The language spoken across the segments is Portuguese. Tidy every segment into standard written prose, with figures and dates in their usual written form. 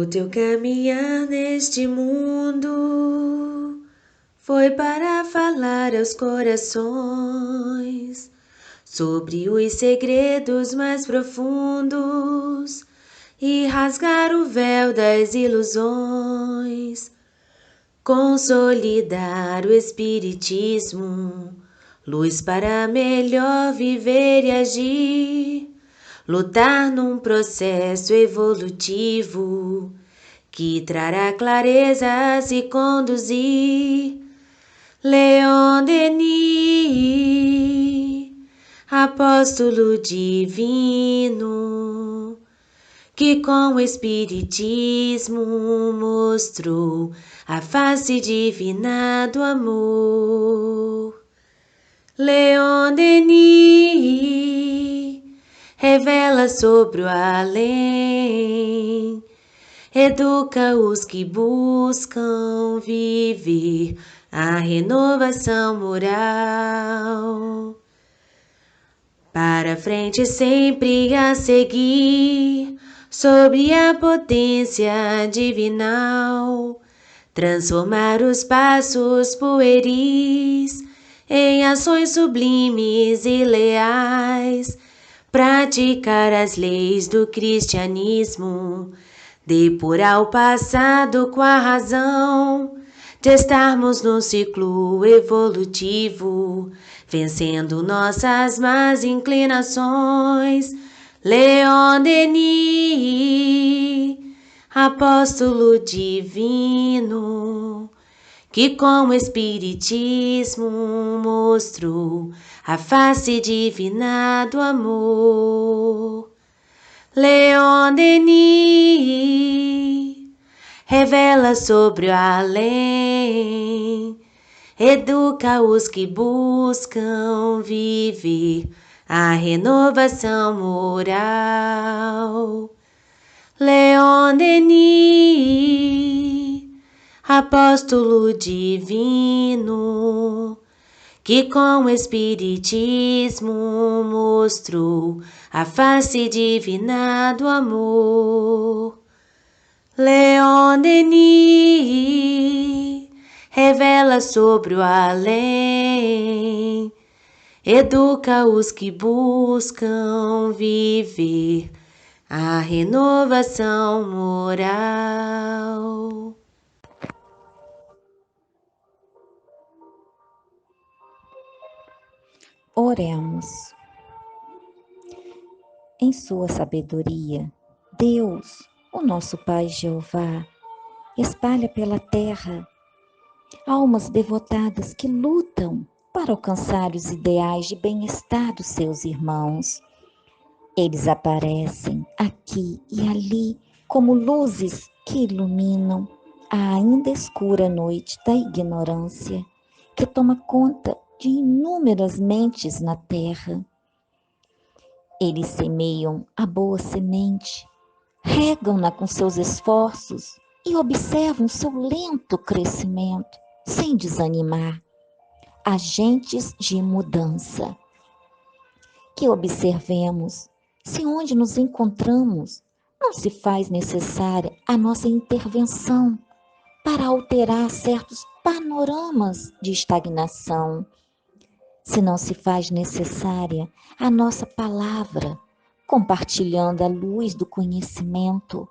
teu caminhar neste mundo foi para falar aos corações sobre os segredos mais profundos e rasgar o véu das ilusões, consolidar o espiritismo, luz para melhor viver e agir, lutar num processo evolutivo que trará clareza a se conduzir. Leon Denis, apóstolo divino, que com o espiritismo mostrou a face divina do amor. Leon Denis revela sobre o além, educa os que buscam viver a renovação moral. Para frente sempre a seguir, sobre a potência divinal, transformar os passos pueris em ações sublimes e leais, praticar as leis do cristianismo, depurar o passado com a razão, de estarmos num ciclo evolutivo, vencendo nossas más inclinações. Leon Denis, apóstolo divino, que com o espiritismo mostrou a face divina do amor. Leon Denis revela sobre o além, educa os que buscam viver a renovação moral. Leon Denis, apóstolo divino, que com o espiritismo mostrou a face divina do amor. Leon Denis revela sobre o além, educa os que buscam viver a renovação moral. Oremos. Em sua sabedoria, Deus, o nosso Pai Jeová, espalha pela terra almas devotadas que lutam para alcançar os ideais de bem-estar dos seus irmãos. Eles aparecem aqui e ali como luzes que iluminam a ainda escura noite da ignorância que toma conta de inúmeras mentes na terra. Eles semeiam a boa semente, regam-na com seus esforços e observam seu lento crescimento, sem desanimar. Agentes de mudança. Que observemos se onde nos encontramos não se faz necessária a nossa intervenção para alterar certos panoramas de estagnação. Se não se faz necessária a nossa palavra, compartilhando a luz do conhecimento,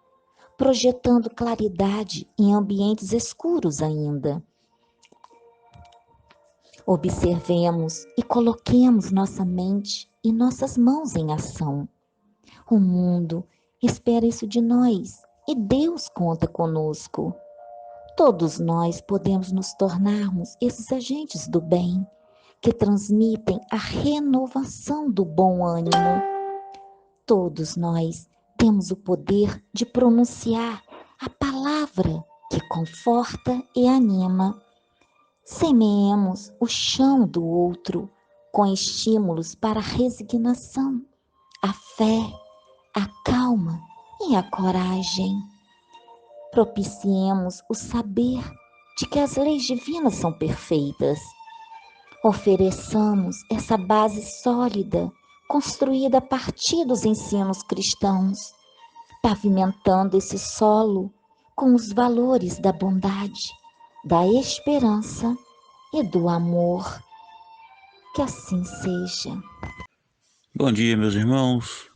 projetando claridade em ambientes escuros ainda. Observemos e coloquemos nossa mente e nossas mãos em ação. O mundo espera isso de nós e Deus conta conosco. Todos nós podemos nos tornarmos esses agentes do bem, que transmitem a renovação do bom ânimo. Todos nós temos o poder de pronunciar a palavra que conforta e anima. Semeemos o chão do outro com estímulos para a resignação, a fé, a calma e a coragem. Propiciemos o saber de que as leis divinas são perfeitas. Ofereçamos essa base sólida, construída a partir dos ensinos cristãos, pavimentando esse solo com os valores da bondade, da esperança e do amor. Que assim seja. Bom dia, meus irmãos.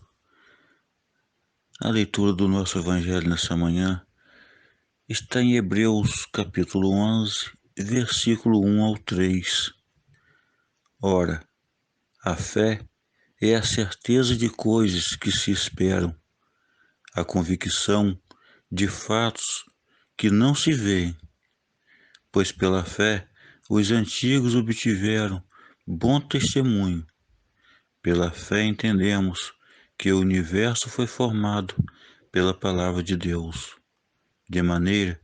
A leitura do nosso Evangelho nessa manhã está em Hebreus capítulo 11, versículo 1 ao 3. Ora, a fé é a certeza de coisas que se esperam, a convicção de fatos que não se veem, pois pela fé os antigos obtiveram bom testemunho. Pela fé entendemos que o universo foi formado pela palavra de Deus, de maneira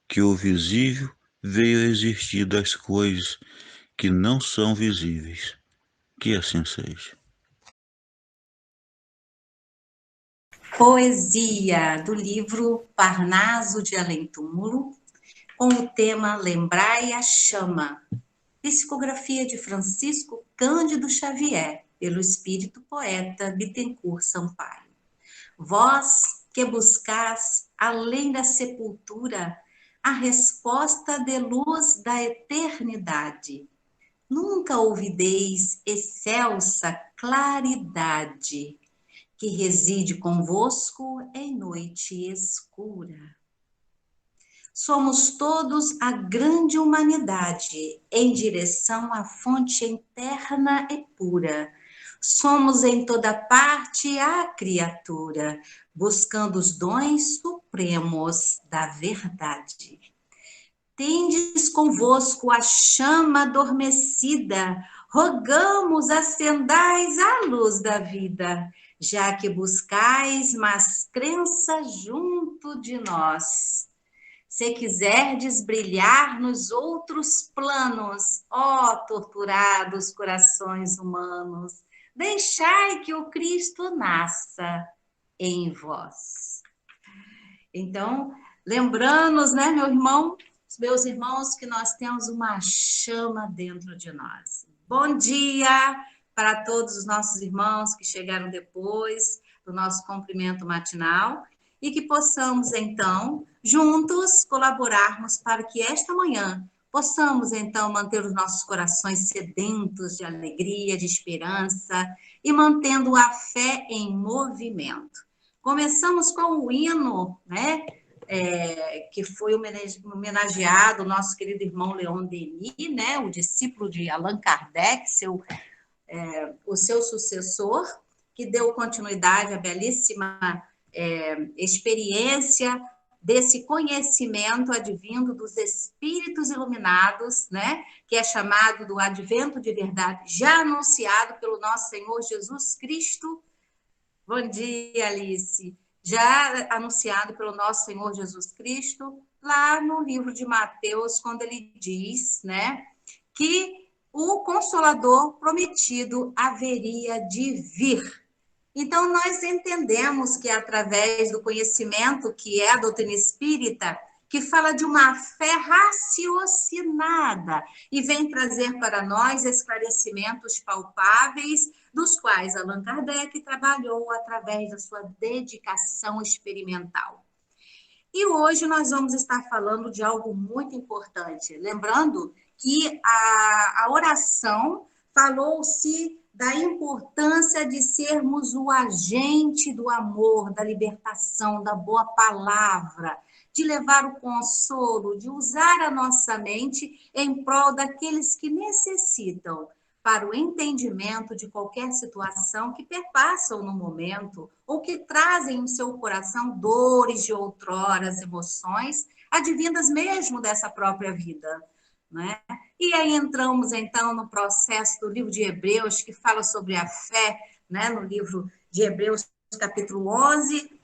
que o visível veio a existir das coisas que não são visíveis. Que assim seja. Poesia do livro Parnaso de Além-Túmulo, com o tema Lembrai a Chama, psicografia de Francisco Cândido Xavier, pelo espírito poeta Bittencourt Sampaio. Vós que buscais, além da sepultura, a resposta de luz da eternidade, nunca ouvideis excelsa claridade, que reside convosco em noite escura. Somos todos a grande humanidade em direção à fonte interna e pura. Somos em toda parte a criatura, buscando os dons supremos da verdade. Tendes convosco a chama adormecida, rogamos acendais a luz da vida, já que buscais mais crença junto de nós. Se quiserdes brilhar nos outros planos, ó torturados corações humanos, deixai que o Cristo nasça em vós. Então, lembrando-nos, né, meus irmãos, que nós temos uma chama dentro de nós. Bom dia para todos os nossos irmãos que chegaram depois do nosso cumprimento matinal e que possamos, então, juntos colaborarmos para que esta manhã possamos, então, manter os nossos corações sedentos de alegria, de esperança e mantendo a fé em movimento. Começamos com o hino, né? Que foi homenageado o nosso querido irmão Leon Denis, né, o discípulo de Allan Kardec, o seu sucessor, que deu continuidade à belíssima experiência desse conhecimento advindo dos espíritos iluminados, né, que é chamado do advento de verdade, já anunciado pelo nosso Senhor Jesus Cristo. Bom dia, Alice. Já anunciado pelo nosso Senhor Jesus Cristo, lá no livro de Mateus, quando ele diz, né, que o Consolador prometido haveria de vir. Então, nós entendemos que é através do conhecimento, que é a doutrina espírita, que fala de uma fé raciocinada e vem trazer para nós esclarecimentos palpáveis, dos quais Allan Kardec trabalhou através da sua dedicação experimental. E hoje nós vamos estar falando de algo muito importante, lembrando que a oração falou-se da importância de sermos o agente do amor, da libertação, da boa palavra, de levar o consolo, de usar a nossa mente em prol daqueles que necessitam para o entendimento de qualquer situação que perpassam no momento ou que trazem no seu coração dores de outroras, emoções, advindas mesmo dessa própria vida, né? E aí entramos, então, no processo do livro de Hebreus, que fala sobre a fé, né? No livro de Hebreus, capítulo 11,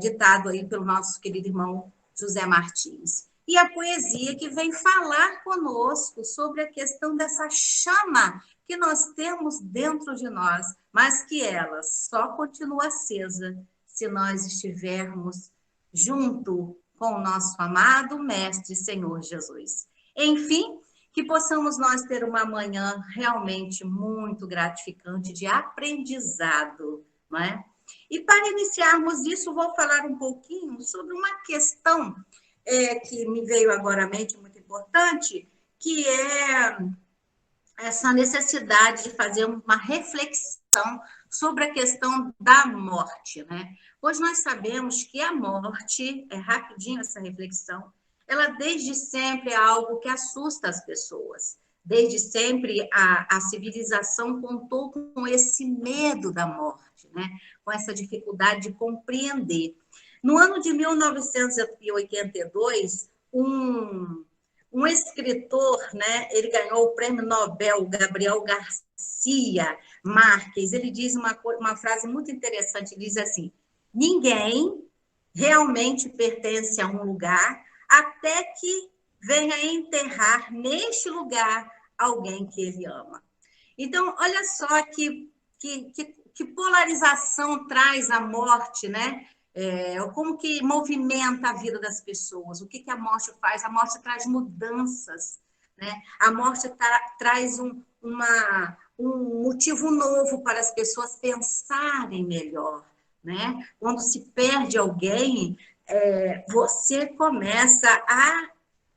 ditado aí pelo nosso querido irmão José Martins. E a poesia que vem falar conosco sobre a questão dessa chama que nós temos dentro de nós, mas que ela só continua acesa se nós estivermos junto com o nosso amado Mestre Senhor Jesus. Enfim, que possamos nós ter uma manhã realmente muito gratificante de aprendizado, não é? E para iniciarmos isso, vou falar um pouquinho sobre uma questão que me veio agora à mente, muito importante, que é essa necessidade de fazer uma reflexão sobre a questão da morte, né? Pois nós sabemos que a morte, rapidinho essa reflexão, ela desde sempre é algo que assusta as pessoas. Desde sempre a civilização contou com esse medo da morte, né? Com essa dificuldade de compreender. No ano de 1982, um escritor, né, ele ganhou o prêmio Nobel, Gabriel Garcia Marques, ele diz uma frase muito interessante, ele diz assim, ninguém realmente pertence a um lugar até que venha enterrar neste lugar alguém que ele ama. Então, olha só que polarização traz a morte, né? Como que movimenta a vida das pessoas, o que a morte faz? A morte traz mudanças, né? A morte traz um motivo novo para as pessoas pensarem melhor, né? Quando se perde alguém, você começa a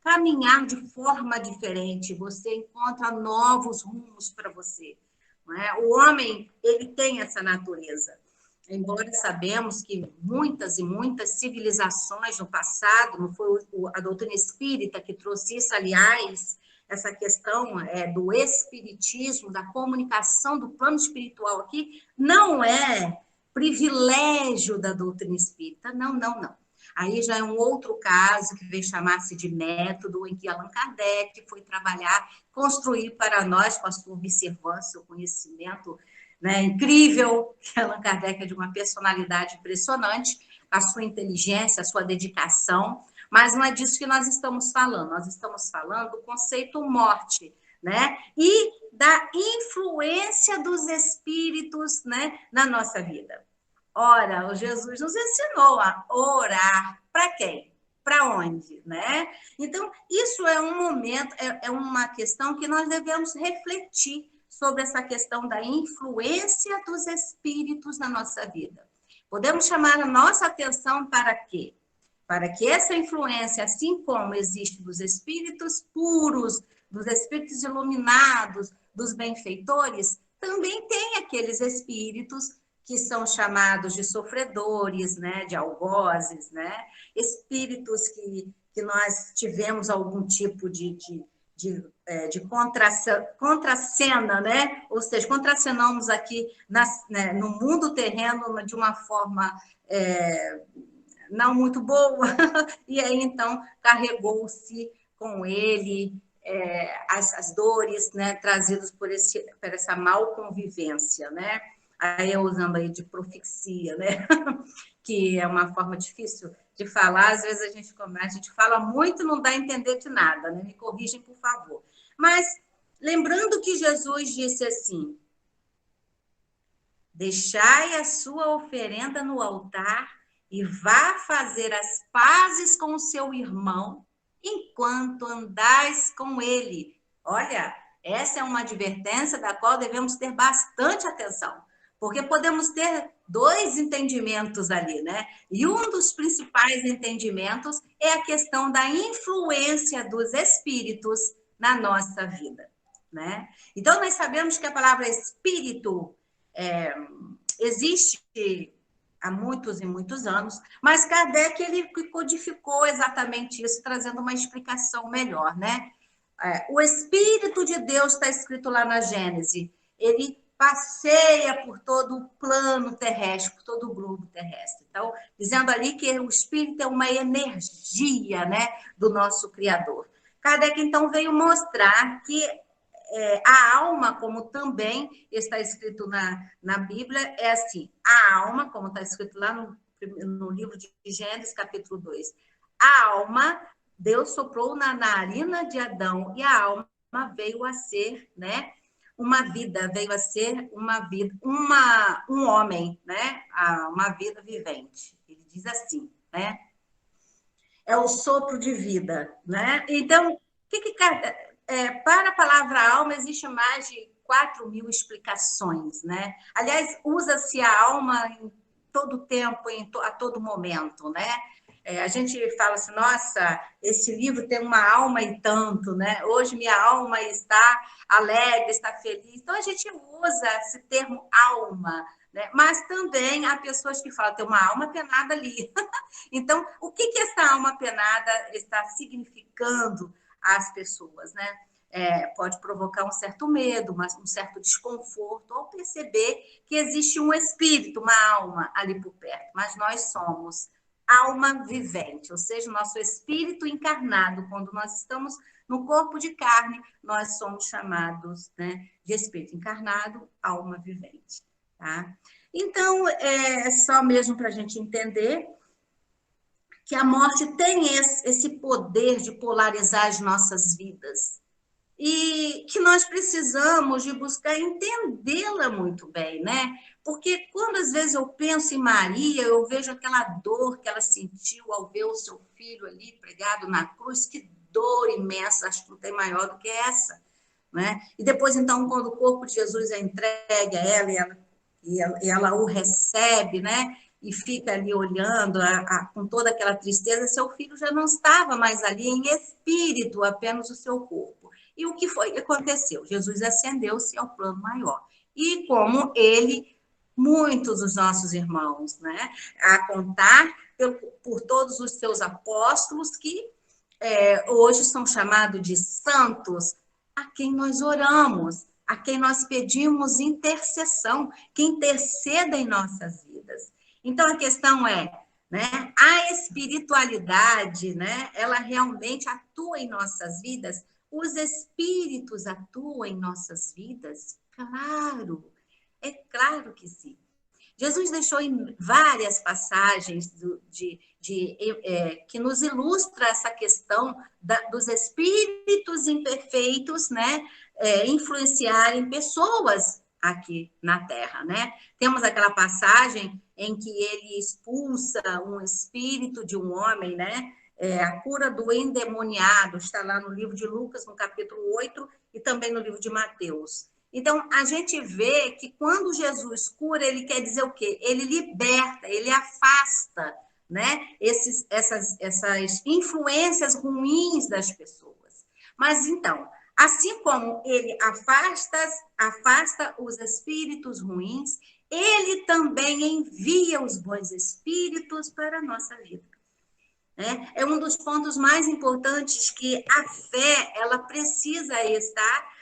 caminhar de forma diferente, você encontra novos rumos para você. Não é? O homem, ele tem essa natureza. Embora sabemos que muitas e muitas civilizações no passado, não foi a doutrina espírita que trouxe isso, aliás, essa questão do espiritismo, da comunicação do plano espiritual aqui, não é privilégio da doutrina espírita, não, não, não. Aí já é um outro caso que veio chamar-se de método, em que Allan Kardec foi trabalhar, construir para nós, com a sua observância, o conhecimento, né, incrível, que Allan Kardec é de uma personalidade impressionante, a sua inteligência, a sua dedicação, mas não é disso que nós estamos falando do conceito morte, né, e da influência dos espíritos, né, na nossa vida. Ora, o Jesus nos ensinou a orar para quem? Para onde, né? Então, isso é um momento, é uma questão que nós devemos refletir sobre essa questão da influência dos espíritos na nossa vida. Podemos chamar a nossa atenção para quê? Para que essa influência, assim como existe dos espíritos puros, dos espíritos iluminados, dos benfeitores, também tem aqueles espíritos que são chamados de sofredores, né, de algozes, né, espíritos que nós tivemos algum tipo de contracena, né, ou seja, contracenamos aqui no mundo terreno de uma forma não muito boa, e aí então carregou-se com ele as dores, né, trazidas por essa mal convivência, né? Aí eu usando aí de profecia, né? Que é uma forma difícil de falar, às vezes a gente fala muito e não dá a entender de nada, né? Me corrigem, por favor. Mas lembrando que Jesus disse assim: deixai a sua oferenda no altar e vá fazer as pazes com o seu irmão enquanto andais com ele. Olha, essa é uma advertência da qual devemos ter bastante atenção, porque podemos ter dois entendimentos ali, né? E um dos principais entendimentos é a questão da influência dos espíritos na nossa vida, né? Então, nós sabemos que a palavra espírito existe há muitos e muitos anos, mas Kardec ele codificou exatamente isso, trazendo uma explicação melhor, né? O Espírito de Deus está escrito lá na Gênese, ele passeia por todo o plano terrestre, por todo o globo terrestre. Então, dizendo ali que o Espírito é uma energia, né, do nosso Criador. Kardec, então, veio mostrar que a alma, como também está escrito na Bíblia, é assim, a alma, como está escrito lá no livro de Gênesis, capítulo 2, a alma, Deus soprou na narina de Adão, e a alma veio a ser, né, uma vida, veio a ser uma vida, um homem, né, uma vida vivente. Ele diz assim, né, é o sopro de vida, né? Então, para a palavra alma, existe mais de 4.000 explicações, né? Aliás, usa-se a alma em todo tempo, a todo momento, né? A gente fala assim, nossa, esse livro tem uma alma e tanto, né? Hoje minha alma está alegre, está feliz. Então, a gente usa esse termo alma, né? Mas também há pessoas que falam, tem uma alma penada ali. Então, o que essa alma penada está significando às pessoas, né? Pode provocar um certo medo, um certo desconforto, ou perceber que existe um espírito, uma alma ali por perto, mas nós somos alma vivente, ou seja, o nosso espírito encarnado. Quando nós estamos no corpo de carne, nós somos chamados, né, de espírito encarnado, alma vivente. Tá? Então, é só mesmo para a gente entender que a morte tem esse poder de polarizar as nossas vidas e que nós precisamos de buscar entendê-la muito bem, né? Porque quando às vezes eu penso em Maria, eu vejo aquela dor que ela sentiu ao ver o seu filho ali pregado na cruz, que dor imensa, acho que não tem maior do que essa, né? E depois, então, quando o corpo de Jesus é entregue a ela e ela o recebe, né? E fica ali olhando com toda aquela tristeza, seu filho já não estava mais ali em espírito, apenas o seu corpo. E o que foi que aconteceu? Jesus ascendeu-se ao plano maior. E como ele, muitos dos nossos irmãos, né? A contar por todos os seus apóstolos que hoje são chamados de santos, a quem nós oramos, a quem nós pedimos intercessão, que interceda em nossas vidas. Então, a questão é, né, a espiritualidade, né, ela realmente atua em nossas vidas? Os espíritos atuam em nossas vidas? Claro, é claro que sim. Jesus deixou em várias passagens que nos ilustra essa questão dos espíritos imperfeitos, né, influenciarem pessoas aqui na Terra, né? Temos aquela passagem em que ele expulsa um espírito de um homem, né? A cura do endemoniado, está lá no livro de Lucas, no capítulo 8, e também no livro de Mateus. Então, a gente vê que quando Jesus cura, ele quer dizer o quê? Ele liberta, ele afasta, né, essas influências ruins das pessoas. Mas, então, assim como ele afasta os espíritos ruins, ele também envia os bons espíritos para a nossa vida. É um dos pontos mais importantes, que a fé, ela precisa estar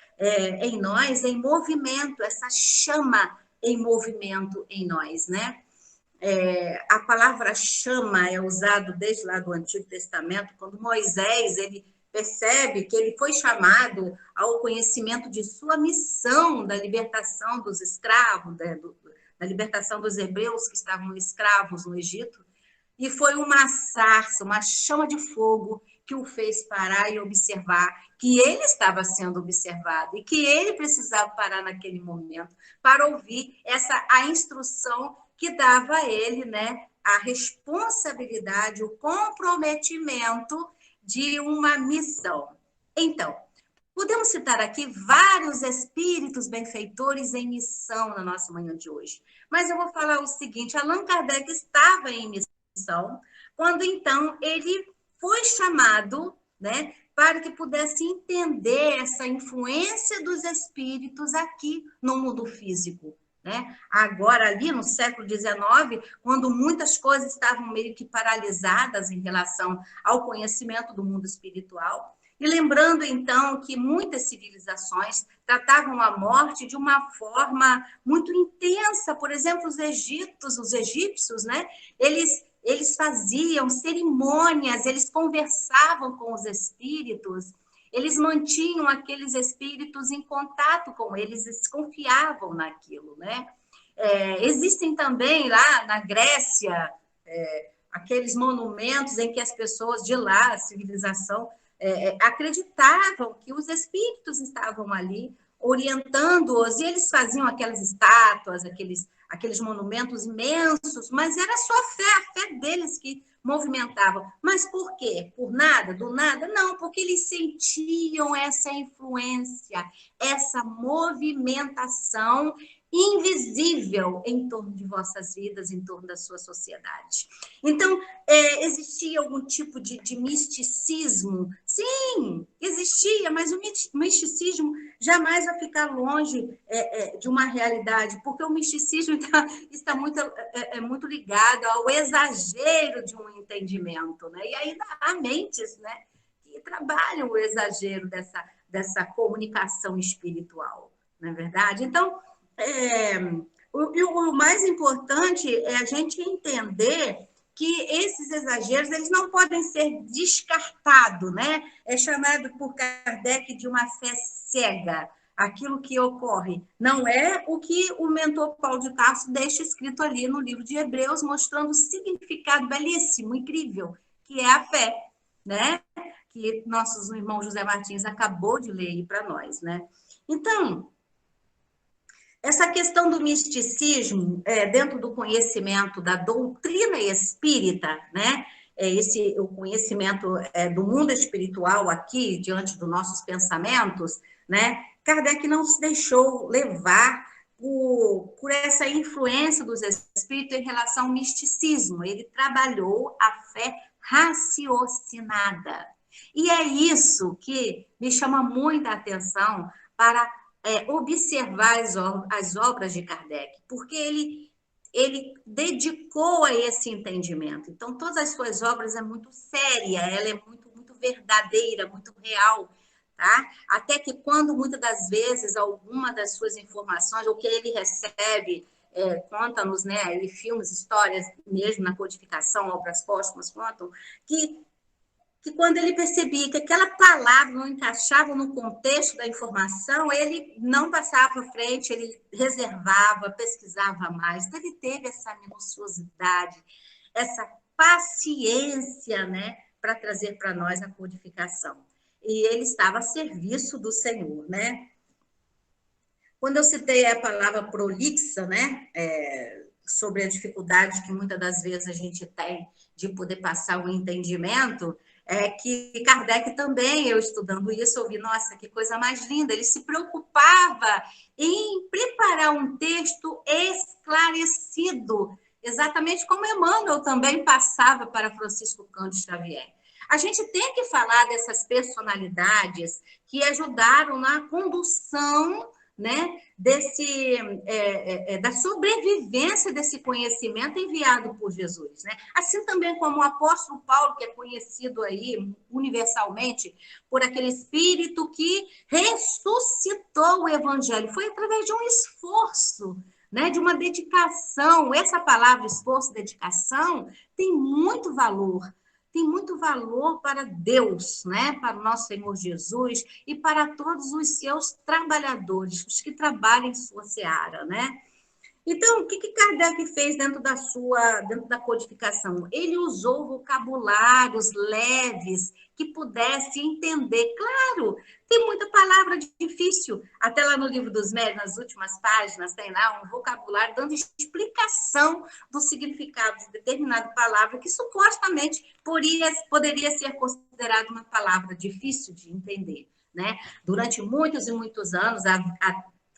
em nós, em movimento, essa chama em movimento em nós, né? A palavra chama é usada desde lá do Antigo Testamento, quando Moisés, ele percebe que ele foi chamado ao conhecimento de sua missão da libertação dos escravos, da libertação dos hebreus que estavam escravos no Egito. E foi uma sarça, uma chama de fogo que o fez parar e observar que ele estava sendo observado e que ele precisava parar naquele momento para ouvir a instrução que dava a ele, né, a responsabilidade, o comprometimento de uma missão. Então, podemos citar aqui vários espíritos benfeitores em missão na nossa manhã de hoje. Mas eu vou falar o seguinte: Allan Kardec estava em missão, quando então ele foi chamado, né, para que pudesse entender essa influência dos espíritos aqui no mundo físico, né? Agora, ali no século XIX, quando muitas coisas estavam meio que paralisadas em relação ao conhecimento do mundo espiritual, e lembrando, então, que muitas civilizações tratavam a morte de uma forma muito intensa. Por exemplo, os egípcios, né? Eles faziam cerimônias, eles conversavam com os espíritos, eles mantinham aqueles espíritos em contato com eles, eles confiavam naquilo, né? Existem também lá na Grécia aqueles monumentos em que as pessoas de lá, a civilização, acreditavam que os espíritos estavam ali orientando-os, e eles faziam aquelas estátuas, aqueles monumentos imensos, mas era só a fé deles que movimentavam. Mas por quê? Por nada? Do nada? Não, porque eles sentiam essa influência, essa movimentação invisível em torno de vossas vidas, em torno da sua sociedade. Então, existia algum tipo de misticismo? Sim, existia, mas o misticismo jamais vai ficar longe de uma realidade, porque o misticismo está muito ligado ao exagero de um entendimento, né? E ainda há mentes, né, que trabalham o exagero dessa comunicação espiritual, não é verdade? Então, o mais importante é a gente entender que esses exageros eles não podem ser descartados, né? É chamado por Kardec de uma fé cega. Aquilo que ocorre não é o que o mentor Paulo de Tarso deixa escrito ali no livro de Hebreus, mostrando o significado belíssimo, incrível, que é a fé, né? Que nosso irmão José Martins acabou de ler aí para nós, né? Então, essa questão do misticismo, dentro do conhecimento da doutrina espírita, né? O conhecimento do mundo espiritual aqui, diante dos nossos pensamentos, né? Kardec não se deixou levar por essa influência dos espíritos em relação ao misticismo. Ele trabalhou a fé raciocinada. E é isso que me chama muita atenção para observar as obras de Kardec, porque ele dedicou a esse entendimento. Então, todas as suas obras é muito séria, ela é muito verdadeira, muito real, tá? Até que quando, muitas das vezes, alguma das suas informações, o que ele recebe, conta-nos, né, aí, filmes, histórias, mesmo na codificação, obras póstumas contam, que quando ele percebia que aquela palavra não encaixava no contexto da informação, ele não passava à frente, ele reservava, pesquisava mais. Então, ele teve essa minuciosidade, essa paciência, né, para trazer para nós a codificação. E ele estava a serviço do Senhor, né? Quando eu citei a palavra prolixa, né, sobre a dificuldade que muitas das vezes a gente tem de poder passar o entendimento, que Kardec também, eu estudando isso, ouvi, nossa, que coisa mais linda, ele se preocupava em preparar um texto esclarecido, exatamente como Emmanuel também passava para Francisco Cândido Xavier. A gente tem que falar dessas personalidades que ajudaram na condução, né, da sobrevivência desse conhecimento enviado por Jesus, né? Assim também como o apóstolo Paulo, que é conhecido aí universalmente por aquele espírito que ressuscitou o evangelho, foi através de um esforço, né, de uma dedicação. Essa palavra esforço, dedicação, tem muito valor para Deus, né? Para o nosso Senhor Jesus e para todos os seus trabalhadores, os que trabalham em sua seara, né? Então, o que Kardec fez dentro da codificação? Ele usou vocabulários leves que pudesse entender. Claro, tem muita palavra difícil. Até lá no Livro dos Médiuns, nas últimas páginas, tem lá um vocabulário dando explicação do significado de determinada palavra que supostamente poderia ser considerada uma palavra difícil de entender, né? Durante muitos e muitos anos,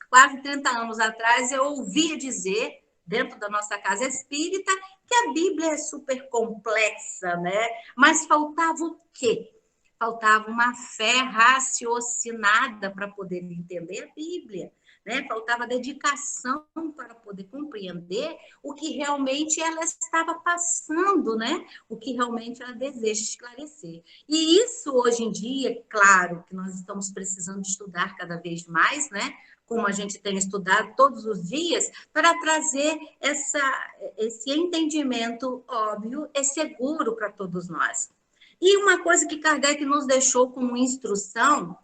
quase 30 anos atrás, eu ouvia dizer, dentro da nossa casa espírita, que a Bíblia é super complexa, né? Mas faltava o quê? Faltava uma fé raciocinada para poder entender a Bíblia, né? Faltava dedicação para poder compreender o que realmente ela estava passando, né? O que realmente ela deseja esclarecer. E isso, hoje em dia, claro que nós estamos precisando estudar cada vez mais, né? Como a gente tem estudado todos os dias, para trazer esse entendimento óbvio e seguro para todos nós. E uma coisa que Kardec nos deixou como instrução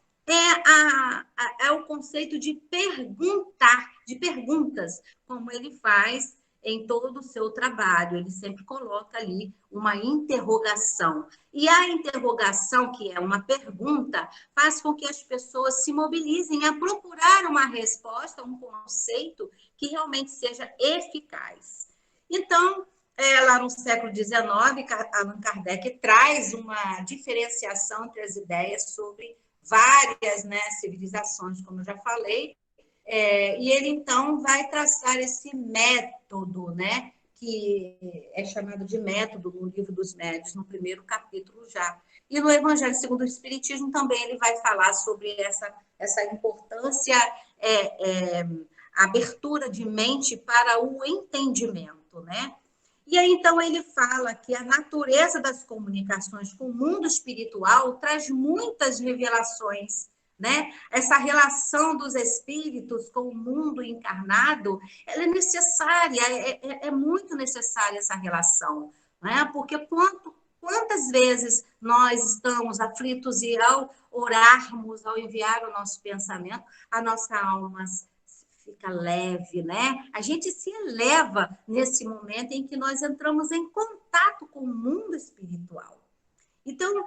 é o conceito de perguntar, de perguntas, como ele faz em todo o seu trabalho. Ele sempre coloca ali uma interrogação. E a interrogação, que é uma pergunta, faz com que as pessoas se mobilizem a procurar uma resposta, um conceito que realmente seja eficaz. Então, lá no século XIX, Allan Kardec traz uma diferenciação entre as ideias sobre várias, né, civilizações, como eu já falei, E ele, então, vai traçar esse método, né? Que é chamado de método no Livro dos Médiuns, no primeiro capítulo já. E no Evangelho segundo o Espiritismo também ele vai falar sobre essa importância, a abertura de mente para o entendimento, né? E aí, então, ele fala que a natureza das comunicações com o mundo espiritual traz muitas revelações, né? Essa relação dos espíritos com o mundo encarnado, ela é necessária, é muito necessária essa relação, né? Porque quantas vezes nós estamos aflitos e ao orarmos, ao enviar o nosso pensamento, a nossa alma fica leve, né? A gente se eleva nesse momento em que nós entramos em contato com o mundo espiritual. Então,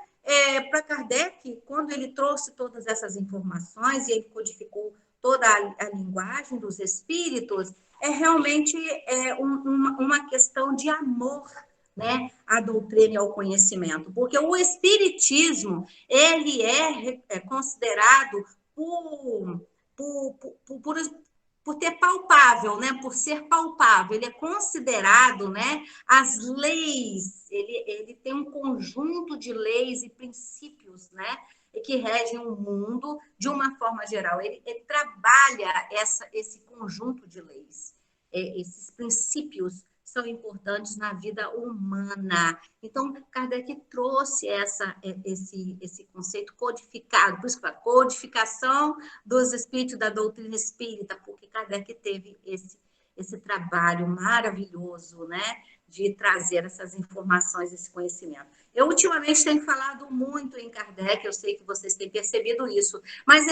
para Kardec, quando ele trouxe todas essas informações e ele codificou toda a linguagem dos espíritos, realmente uma questão de amor, né, à doutrina e ao conhecimento, porque o espiritismo ele é considerado por ter palpável, né? Por ser palpável, ele é considerado, né? As leis, ele tem um conjunto de leis e princípios, né? Que regem o mundo de uma forma geral. Ele trabalha esse conjunto de leis, esses princípios são importantes na vida humana. Então, Kardec trouxe esse conceito codificado, por isso que fala codificação dos espíritos da doutrina espírita, porque Kardec teve esse trabalho maravilhoso, né, de trazer essas informações, esse conhecimento. Eu, ultimamente, tenho falado muito em Kardec, eu sei que vocês têm percebido isso, mas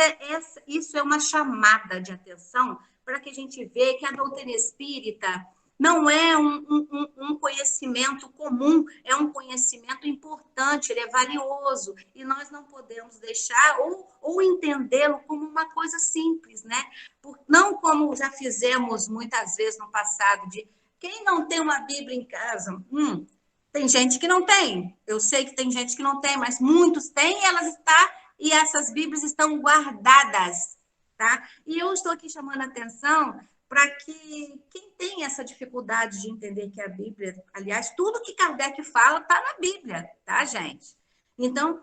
isso é uma chamada de atenção para que a gente veja que a doutrina espírita não é um conhecimento comum, é um conhecimento importante, ele é valioso, e nós não podemos deixar ou entendê-lo como uma coisa simples, né? Não como já fizemos muitas vezes no passado, de quem não tem uma Bíblia em casa? Tem gente que não tem, eu sei que tem gente que não tem, mas muitos têm e essas Bíblias estão guardadas, tá? E eu estou aqui chamando a atenção para que quem tem essa dificuldade de entender que a Bíblia, aliás, tudo que Kardec fala está na Bíblia, tá, gente? Então,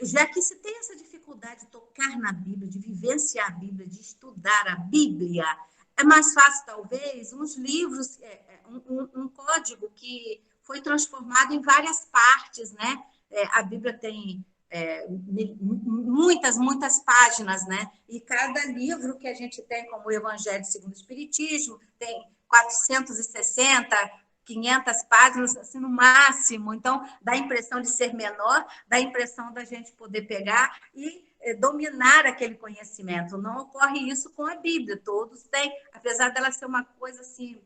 já que se tem essa dificuldade de tocar na Bíblia, de vivenciar a Bíblia, de estudar a Bíblia, é mais fácil, talvez, uns livros, um código que foi transformado em várias partes, né? A Bíblia tem muitas páginas, né? E cada livro que a gente tem, como o Evangelho segundo o Espiritismo, tem 460, 500 páginas, assim, no máximo. Então, dá a impressão de ser menor, dá a impressão da gente poder pegar e dominar aquele conhecimento. Não ocorre isso com a Bíblia. Todos têm, apesar dela ser uma coisa, assim,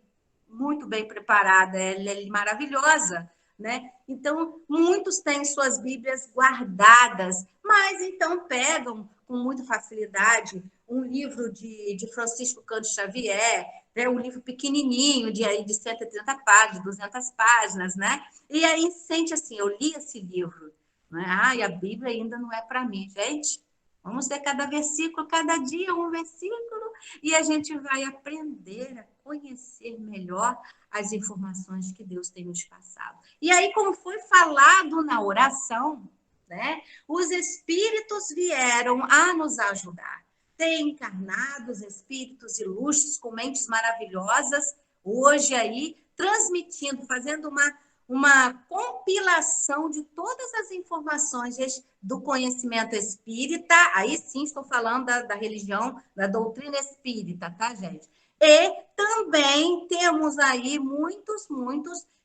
muito bem preparada, ela é maravilhosa, né? Então, muitos têm suas Bíblias guardadas, mas então pegam com muita facilidade um livro de Francisco Cândido Xavier, né? Um livro pequenininho, de 130 páginas, 200 páginas, né? E aí sente assim, eu li esse livro, né? A Bíblia ainda não é para mim. Gente, vamos ler cada versículo, cada dia um versículo, e a gente vai aprender a conhecer melhor as informações que Deus tem nos passado. E aí, como foi falado na oração, né, os espíritos vieram a nos ajudar. Tem encarnados, espíritos ilustres, com mentes maravilhosas, hoje aí, transmitindo, fazendo uma compilação de todas as informações do conhecimento espírita, aí sim estou falando da religião, da doutrina espírita, tá, gente? E também temos aí muitos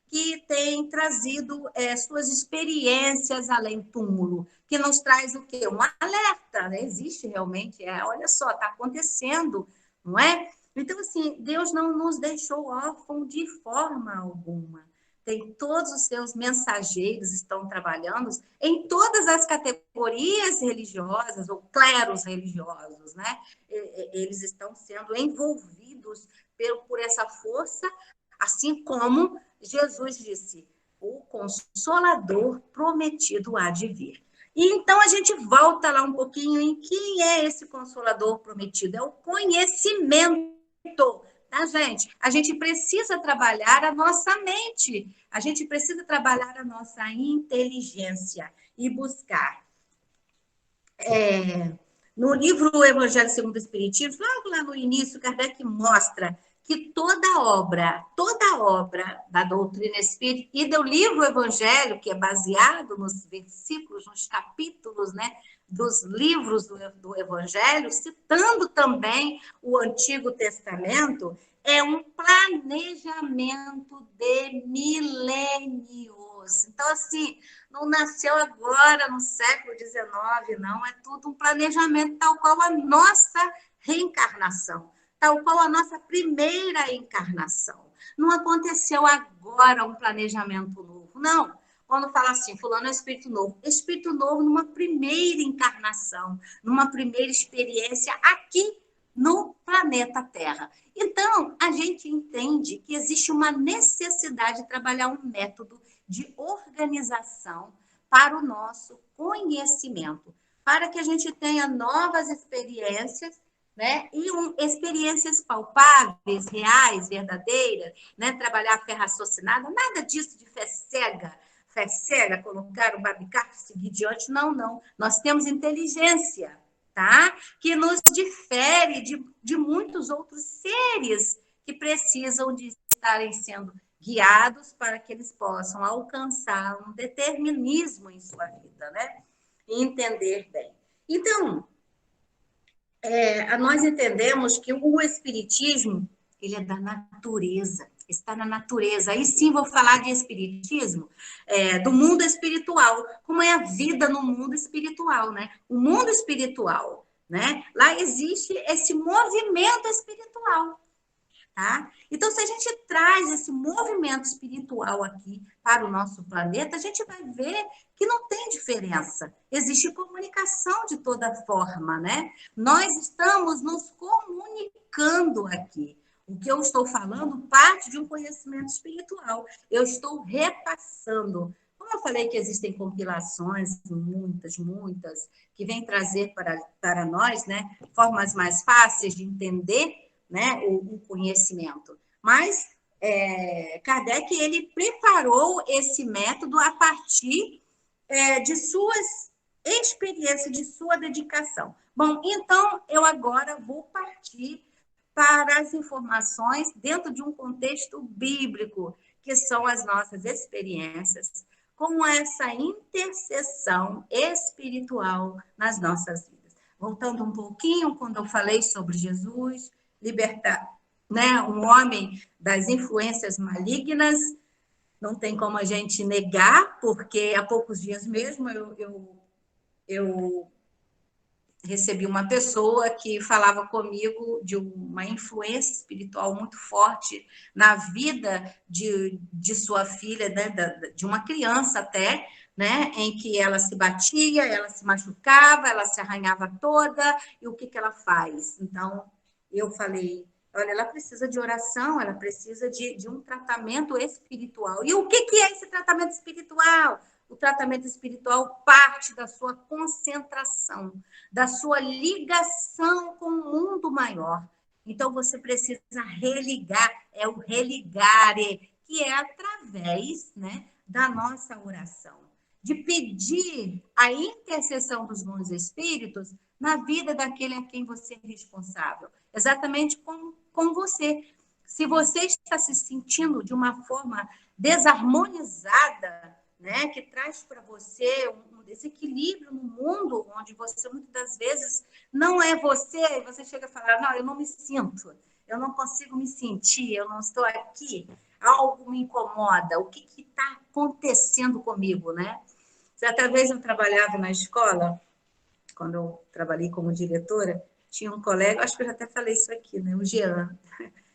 que têm trazido suas experiências além túmulo, que nos traz o quê? Um alerta, né? Existe realmente, olha só, está acontecendo, não é? Então, assim, Deus não nos deixou órfão de forma alguma. Tem todos os seus mensageiros estão trabalhando em todas as categorias religiosas ou cleros religiosos, né? Eles estão sendo envolvidos por essa força, assim como Jesus disse, o Consolador prometido há de vir. E então a gente volta lá um pouquinho em quem é esse Consolador prometido. É o conhecimento, tá, gente? A gente precisa trabalhar a nossa mente, a gente precisa trabalhar a nossa inteligência e buscar. No livro O Evangelho segundo o Espiritismo, logo lá no início, Kardec mostra que toda obra da doutrina espírita e do livro Evangelho, que é baseado nos versículos, nos capítulos, né, dos livros do Evangelho, citando também o Antigo Testamento, é um planejamento de milênios. Então, assim, não nasceu agora, no século XIX, não. É tudo um planejamento, tal qual a nossa reencarnação, tal qual a nossa primeira encarnação. Não aconteceu agora um planejamento novo, não. Quando fala assim, fulano é espírito novo numa primeira encarnação, numa primeira experiência aqui no planeta Terra. Então, a gente entende que existe uma necessidade de trabalhar um método de organização para o nosso conhecimento, para que a gente tenha novas experiências, né? E experiências palpáveis, reais, verdadeiras, né? Trabalhar a fé raciocinada, nada disso de fé cega, colocar o babicar e seguir diante, não, não. Nós temos inteligência, tá? Que nos difere de muitos outros seres que precisam de estarem sendo guiados para que eles possam alcançar um determinismo em sua vida, né? E entender bem. Então, nós entendemos que o espiritismo, ele é da natureza, está na natureza. Aí sim vou falar de espiritismo, do mundo espiritual, como é a vida no mundo espiritual, né? O mundo espiritual, né? Lá existe esse movimento espiritual. Tá? Então, se a gente traz esse movimento espiritual aqui para o nosso planeta, a gente vai ver que não tem diferença. Existe comunicação de toda forma, né? Nós estamos nos comunicando aqui. O que eu estou falando parte de um conhecimento espiritual. Eu estou repassando. Como eu falei que existem compilações, muitas, que vêm trazer para nós, né, formas mais fáceis de entender, né, o conhecimento. Mas Kardec ele preparou esse método a partir de suas experiências, de sua dedicação. Bom, então eu agora vou partir para as informações dentro de um contexto bíblico, que são as nossas experiências com essa intercessão espiritual nas nossas vidas. Voltando um pouquinho, quando eu falei sobre Jesus, libertar, né, um homem das influências malignas, não tem como a gente negar, porque há poucos dias mesmo eu recebi uma pessoa que falava comigo de uma influência espiritual muito forte na vida de sua filha, né, de uma criança até, né, em que ela se batia, ela se machucava, ela se arranhava toda, e o que ela faz? Então, eu falei, olha, ela precisa de oração, ela precisa de um tratamento espiritual. E o que é esse tratamento espiritual? O tratamento espiritual parte da sua concentração, da sua ligação com o mundo maior. Então, você precisa religar, é o religare, que é através, né, da nossa oração, de pedir a intercessão dos bons espíritos na vida daquele a quem você é responsável, exatamente com você. Se você está se sentindo de uma forma desarmonizada, né, que traz para você um desequilíbrio no mundo, onde você muitas das vezes não é você, e você chega a falar, não, eu não me sinto, eu não consigo me sentir, eu não estou aqui, algo me incomoda, o que está acontecendo comigo, né? Certa vez eu trabalhava na escola, quando eu trabalhei como diretora, tinha um colega, acho que eu já até falei isso aqui, né? O Jean.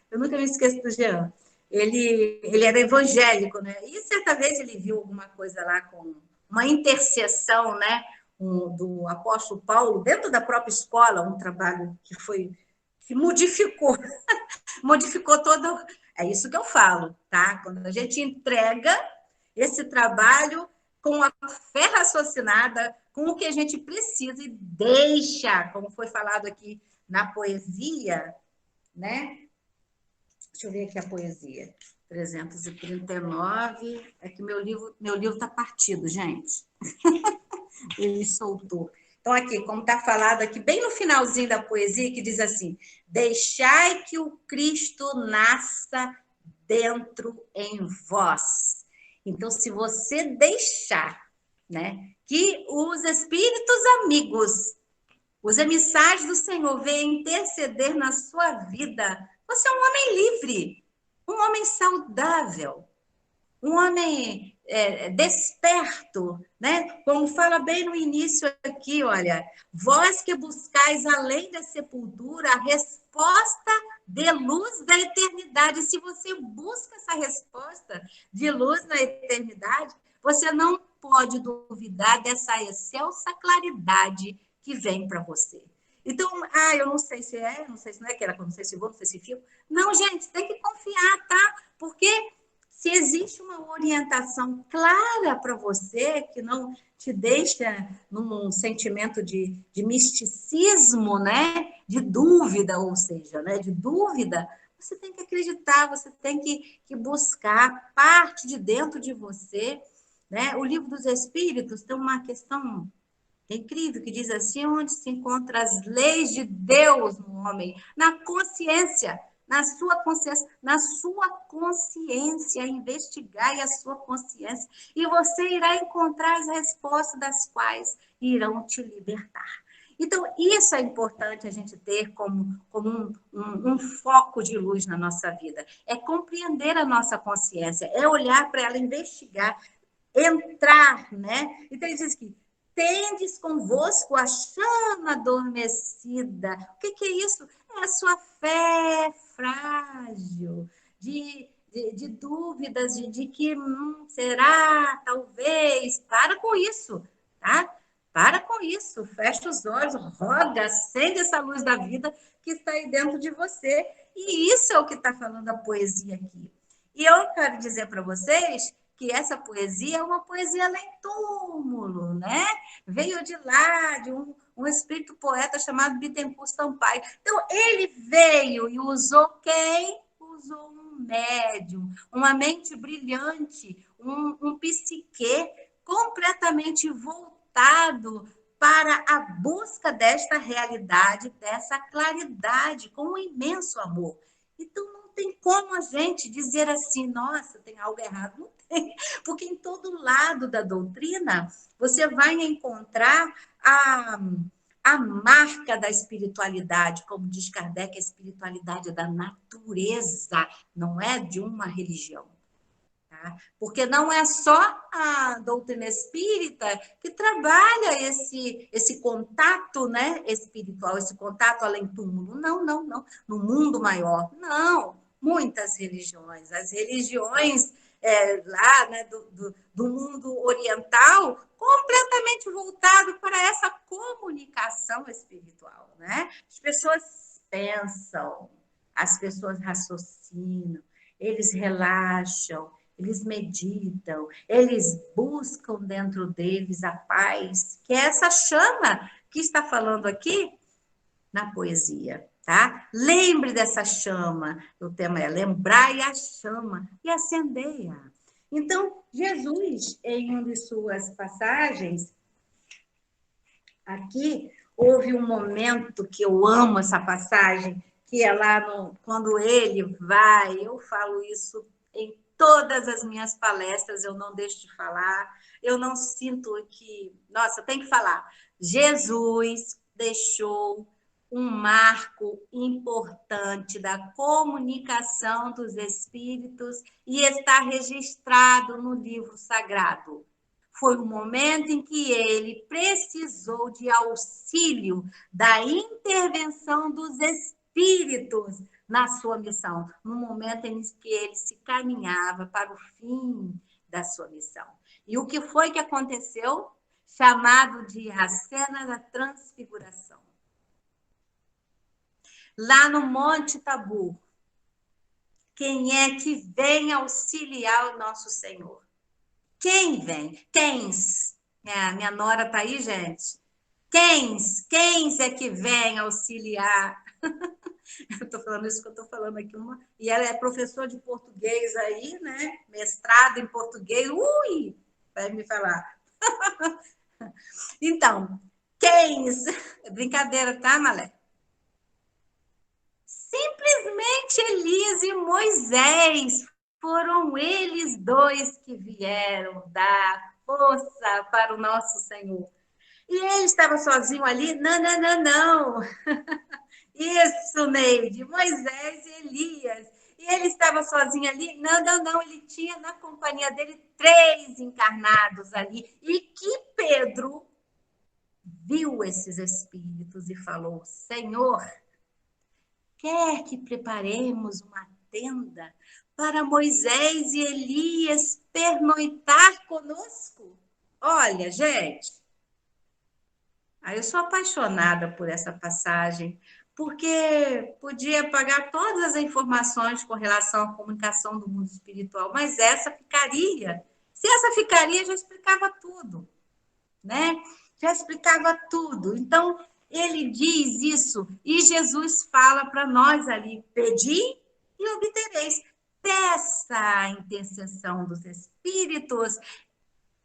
Eu nunca me esqueço do Jean. Ele era evangélico, né? E certa vez ele viu alguma coisa lá com uma intercessão, né? Do apóstolo Paulo, dentro da própria escola, um trabalho que modificou, modificou todo. É isso que eu falo, tá? Quando a gente entrega esse trabalho, com a fé raciocinada, com o que a gente precisa e deixa, como foi falado aqui na poesia, né? Deixa eu ver aqui a poesia. 339. É que meu livro está partido, gente. Ele soltou. Então, aqui, como está falado aqui, bem no finalzinho da poesia, que diz assim: deixai que o Cristo nasça dentro em vós. Então, se você deixar, né, que os espíritos amigos, os emissários do Senhor, venham interceder na sua vida, você é um homem livre, um homem saudável, um homem desperto, né? Como fala bem no início aqui, olha, vós que buscais além da sepultura a resposta de luz da eternidade. Se você busca essa resposta de luz na eternidade, você não pode duvidar dessa excelsa claridade que vem para você. Então, eu não sei se é, não sei se não é, que era, não sei se vou, não sei se fico. Não, gente, tem que confiar, tá? Porque se existe uma orientação clara para você, que não te deixa num sentimento de misticismo, né? De dúvida, ou seja, né? De dúvida, você tem que acreditar, você tem que buscar parte de dentro de você, né? O Livro dos Espíritos tem uma questão incrível que diz assim: onde se encontram as leis de Deus no homem? Na consciência. Na sua consciência, investigai a sua consciência, e você irá encontrar as respostas das quais irão te libertar. Então, isso é importante a gente ter como um foco de luz na nossa vida. É compreender a nossa consciência, é olhar para ela, investigar, entrar, né? Então, ele diz que tendes convosco a chama adormecida. O que é isso? É a sua fé frágil, de dúvidas, de que será, talvez. Para com isso, tá? Para com isso, fecha os olhos, roga, acende essa luz da vida que está aí dentro de você. E isso é o que está falando a poesia aqui. E eu quero dizer para vocês que essa poesia é uma poesia além túmulo, né? Veio de lá, de um espírito poeta chamado Bittencourt Sampaio. Então, ele veio e usou quem? Usou um médium, uma mente brilhante, um psique completamente voltado para a busca desta realidade, dessa claridade, com um imenso amor. Então, não tem como a gente dizer assim, nossa, tem algo errado. Não tem, porque em todo lado da doutrina você vai encontrar a marca da espiritualidade, como diz Kardec, a espiritualidade é da natureza, não é de uma religião. Tá? Porque não é só a doutrina espírita que trabalha esse contato, né, espiritual, esse contato além túmulo. Não, não, não. No mundo maior, não. Muitas religiões. As religiões lá, né, do mundo oriental, completamente voltado para essa comunicação espiritual. Né? As pessoas pensam, as pessoas raciocinam, eles relaxam, eles meditam, eles buscam dentro deles a paz, que é essa chama que está falando aqui na poesia, tá? Lembre dessa chama, o tema é lembrai a chama e acendei-a. Então, Jesus, em uma de suas passagens, aqui, houve um momento que eu amo essa passagem, que é lá quando ele vai, eu falo isso em todas as minhas palestras, eu não deixo de falar, eu não sinto que... Nossa, tem que falar. Jesus deixou um marco importante da comunicação dos espíritos e está registrado no livro sagrado. Foi o momento em que ele precisou de auxílio da intervenção dos espíritos na sua missão, no momento em que ele se caminhava para o fim da sua missão. E o que foi que aconteceu? Chamado de a cena da transfiguração. Lá no Monte Tabor, quem é que vem auxiliar o nosso Senhor? Quem vem? Quens? A minha nora tá aí, gente. Quem é que vem auxiliar? Eu estou falando isso que eu estou falando aqui. E ela é professora de português aí, né? Mestrado em português. Ui! Vai me falar. Então, brincadeira, tá, Malé? Simplesmente Elias e Moisés. Foram eles dois que vieram dar força para o nosso Senhor. E ele estava sozinho ali? Não, não, não, não. Isso, Neide, Moisés e Elias. E ele estava sozinho ali? Não, não, não. Ele tinha na companhia dele 3 encarnados ali. E que Pedro viu esses espíritos e falou: Senhor, quer que preparemos uma tenda para Moisés e Elias pernoitar conosco? Olha, gente, aí eu sou apaixonada por essa passagem, porque podia pagar todas as informações com relação à comunicação do mundo espiritual, mas essa ficaria. Se essa ficaria, já explicava tudo, né? Já explicava tudo. Então, ele diz isso e Jesus fala para nós ali: pedi e obtereis. Peça a intercessão dos espíritos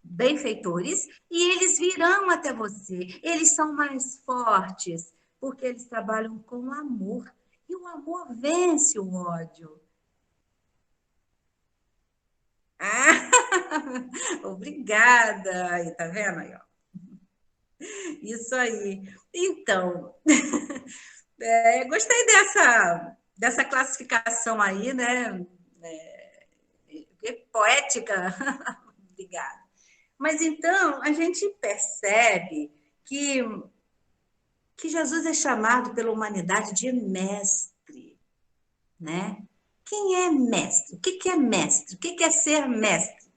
benfeitores e eles virão até você. Eles são mais fortes porque eles trabalham com amor. E o amor vence o ódio. Ah, obrigada. Aí, tá vendo aí, ó? Isso aí. Então, gostei dessa classificação aí, né? Poética. Obrigada. Mas então, a gente percebe que Jesus é chamado pela humanidade de mestre, né? Quem é mestre? O que é mestre? O que é ser mestre?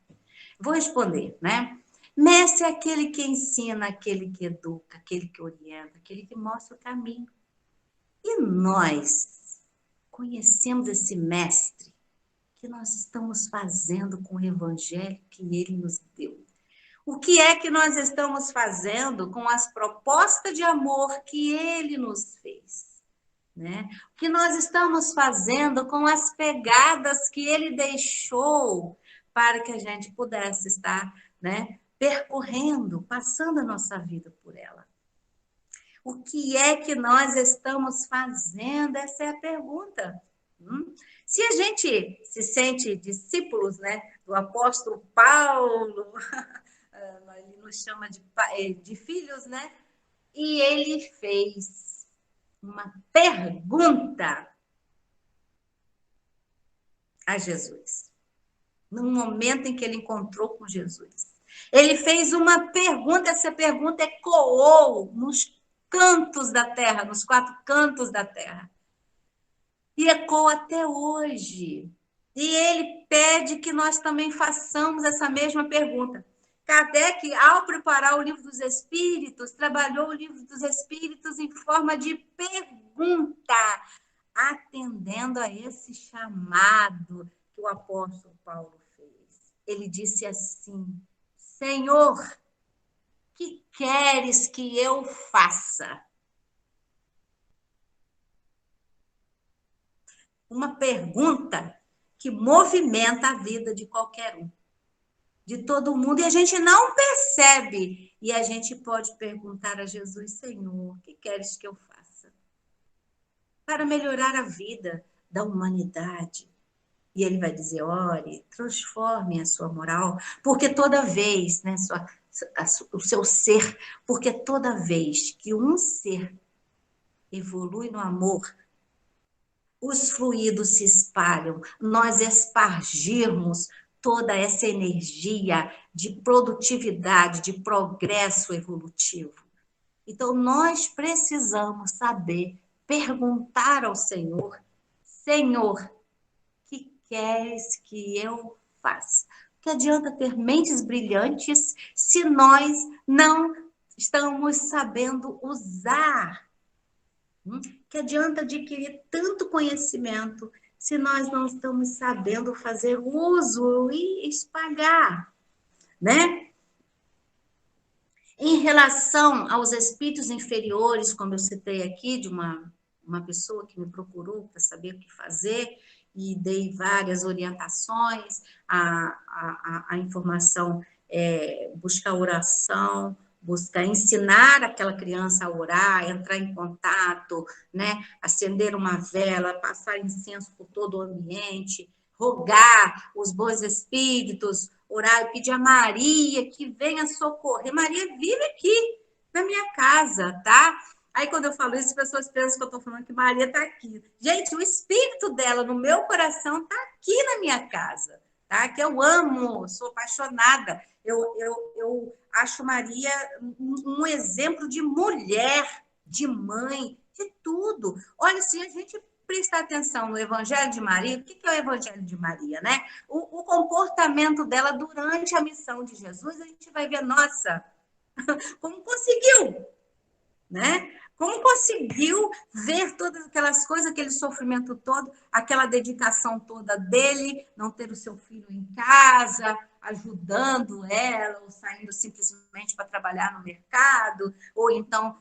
Vou responder, né? Mestre é aquele que ensina, aquele que educa, aquele que orienta, aquele que mostra o caminho. E nós conhecemos esse mestre que nós estamos fazendo com o evangelho que ele nos deu. O que é que nós estamos fazendo com as propostas de amor que ele nos fez? Né? O que nós estamos fazendo com as pegadas que ele deixou para que a gente pudesse estar, né, percorrendo, passando a nossa vida por ela. O que é que nós estamos fazendo? Essa é a pergunta. Se a gente se sente discípulos, né, do apóstolo Paulo, ele nos chama de filhos, né? E ele fez uma pergunta a Jesus, no momento em que ele encontrou com Jesus. Ele fez uma pergunta, essa pergunta ecoou nos cantos da terra, nos 4 cantos da terra. E ecoa até hoje. E ele pede que nós também façamos essa mesma pergunta. Kardec, ao preparar o Livro dos Espíritos, trabalhou o Livro dos Espíritos em forma de pergunta, atendendo a esse chamado que o apóstolo Paulo fez. Ele disse assim: Senhor, que queres que eu faça? Uma pergunta que movimenta a vida de qualquer um, de todo mundo, e a gente não percebe. E a gente pode perguntar a Jesus: Senhor, o que queres que eu faça? Para melhorar a vida da humanidade. E ele vai dizer: ore, transforme a sua moral, porque toda vez, né, o seu ser, porque toda vez que um ser evolui no amor, os fluidos se espalham, nós espargirmos toda essa energia de produtividade, de progresso evolutivo. Então, nós precisamos saber perguntar ao Senhor: Senhor, que queres que eu faça? Que adianta ter mentes brilhantes se nós não estamos sabendo usar? Que adianta adquirir tanto conhecimento se nós não estamos sabendo fazer uso e espalhar? né? Em relação aos espíritos inferiores, como eu citei aqui, de uma pessoa que me procurou para saber o que fazer, e dei várias orientações, a informação é buscar oração, buscar ensinar aquela criança a orar, entrar em contato, né? Acender uma vela, passar incenso por todo o ambiente, rogar os bons espíritos, orar e pedir a Maria que venha socorrer. Maria vive aqui na minha casa, tá? Aí, quando eu falo isso, as pessoas pensam que eu estou falando que Maria está aqui. Gente, o espírito dela no meu coração está aqui na minha casa, tá? Que eu amo, sou apaixonada. Eu acho Maria um exemplo de mulher, de mãe, de tudo. Olha, se a gente prestar atenção no Evangelho de Maria, o que é o Evangelho de Maria, né? O comportamento dela durante a missão de Jesus, a gente vai ver, nossa, como conseguiu, né? Como conseguiu ver todas aquelas coisas, aquele sofrimento todo, aquela dedicação toda dele, não ter o seu filho em casa, ajudando ela, ou saindo simplesmente para trabalhar no mercado, ou então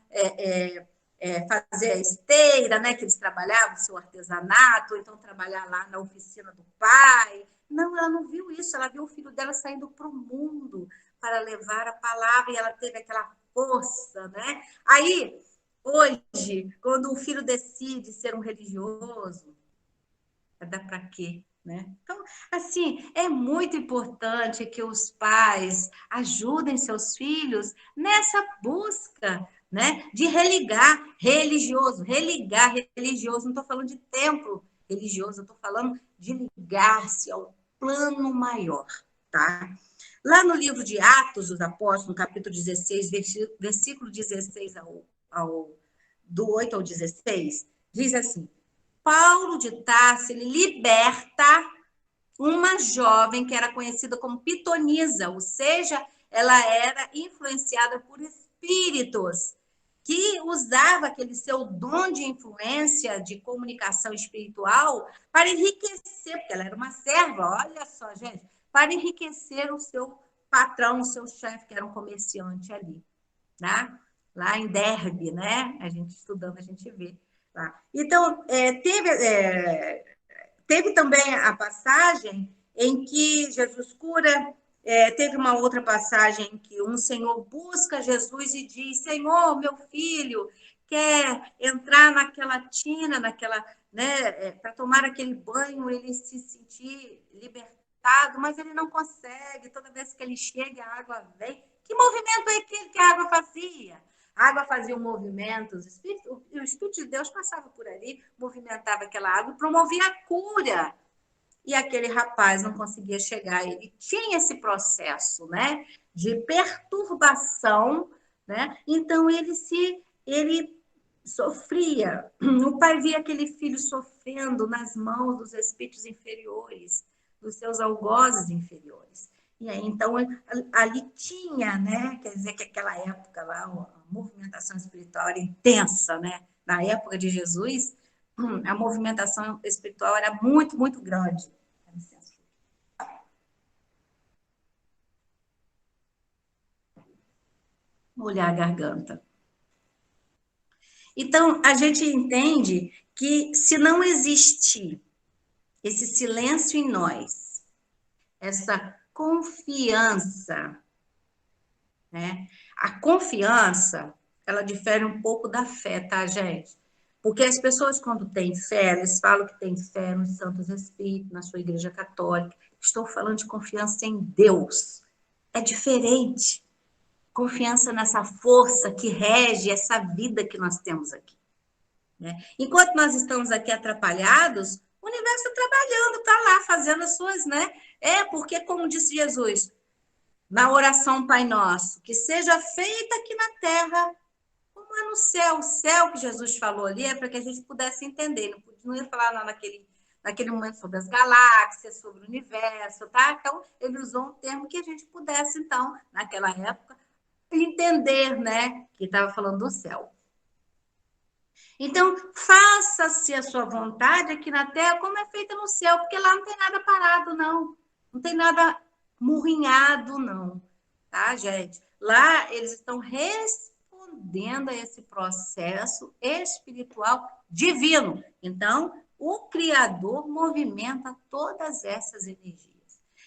fazer a esteira, né, que eles trabalhavam, o seu artesanato, ou então trabalhar lá na oficina do pai. Não, ela não viu isso, ela viu o filho dela saindo para o mundo para levar a palavra, e ela teve aquela força, né? Aí, hoje, quando o filho decide ser um religioso, vai dar para quê? Né? Então, assim, é muito importante que os pais ajudem seus filhos nessa busca, né, de religar religioso, não estou falando de templo religioso, eu estou falando de ligar-se ao plano maior, tá? Lá no livro de Atos dos Apóstolos, no capítulo 16, versículo 16 do 8 ao 16, diz assim: Paulo de Tarso, ele liberta uma jovem que era conhecida como pitonisa, ou seja, ela era influenciada por espíritos, que usava aquele seu dom de influência, de comunicação espiritual, para enriquecer, porque ela era uma serva, olha só, gente, para enriquecer o seu patrão, o seu chefe, que era um comerciante ali, né? Lá em Derbe, né? A gente estudando, a gente vê. Tá? Então, teve também a passagem em que Jesus cura, teve uma outra passagem em que um senhor busca Jesus e diz: Senhor, meu filho quer entrar naquela tina, né, para tomar aquele banho, ele se sentir libertado, mas ele não consegue. Toda vez que ele chega, a água vem. Que movimento é aquele que a água fazia? A água fazia um movimento, o Espírito de Deus passava por ali, movimentava aquela água e promovia a cura. E aquele rapaz não conseguia chegar. Ele tinha esse processo, né, de perturbação, né? Então ele sofria. O pai via aquele filho sofrendo nas mãos dos espíritos inferiores, dos seus algozes inferiores. E aí, então, ali tinha, né? Quer dizer que aquela época lá, a movimentação espiritual era intensa, né? Na época de Jesus, a movimentação espiritual era muito, muito grande. Molhar a garganta. Então, a gente entende que se não existir esse silêncio em nós, essa confiança, né? A confiança, ela difere um pouco da fé, tá, gente? Porque as pessoas, quando têm fé, eles falam que têm fé nos Santos Espíritos, na sua Igreja Católica. Estou falando de confiança em Deus. É diferente. Confiança nessa força que rege essa vida que nós temos aqui. Né? Enquanto nós estamos aqui atrapalhados, o universo está trabalhando, está lá fazendo as suas, né? Porque, como disse Jesus, na oração Pai Nosso, que seja feita aqui na terra como é no céu. O céu que Jesus falou ali é para que a gente pudesse entender, não ia falar naquele momento sobre as galáxias, sobre o universo, tá? Então, ele usou um termo que a gente pudesse, então, naquela época, entender, né, que estava falando do céu. Então, faça-se a sua vontade aqui na terra como é feita no céu, porque lá não tem nada parado, não. Não tem nada murrinhado, não. tá, gente? Lá eles estão respondendo a esse processo espiritual divino. Então, o Criador movimenta todas essas energias.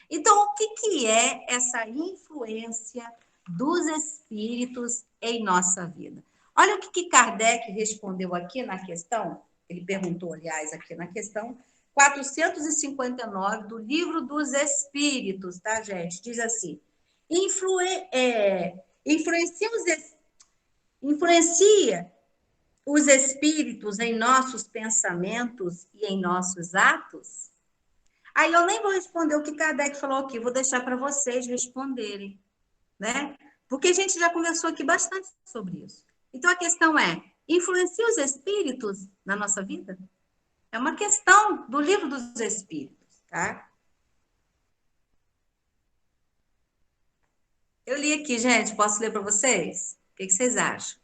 Então, o que é essa influência dos espíritos em nossa vida? Olha o que Kardec respondeu aqui na questão, ele perguntou, aliás, aqui na questão 459 do Livro dos Espíritos, tá, gente? Diz assim: influencia os espíritos em nossos pensamentos e em nossos atos? Aí eu nem vou responder o que Kardec falou aqui, vou deixar para vocês responderem, né? Porque a gente já conversou aqui bastante sobre isso. Então a questão é: influencia os espíritos na nossa vida? É uma questão do Livro dos Espíritos, tá? Eu li aqui, gente, posso ler para vocês? O que vocês acham?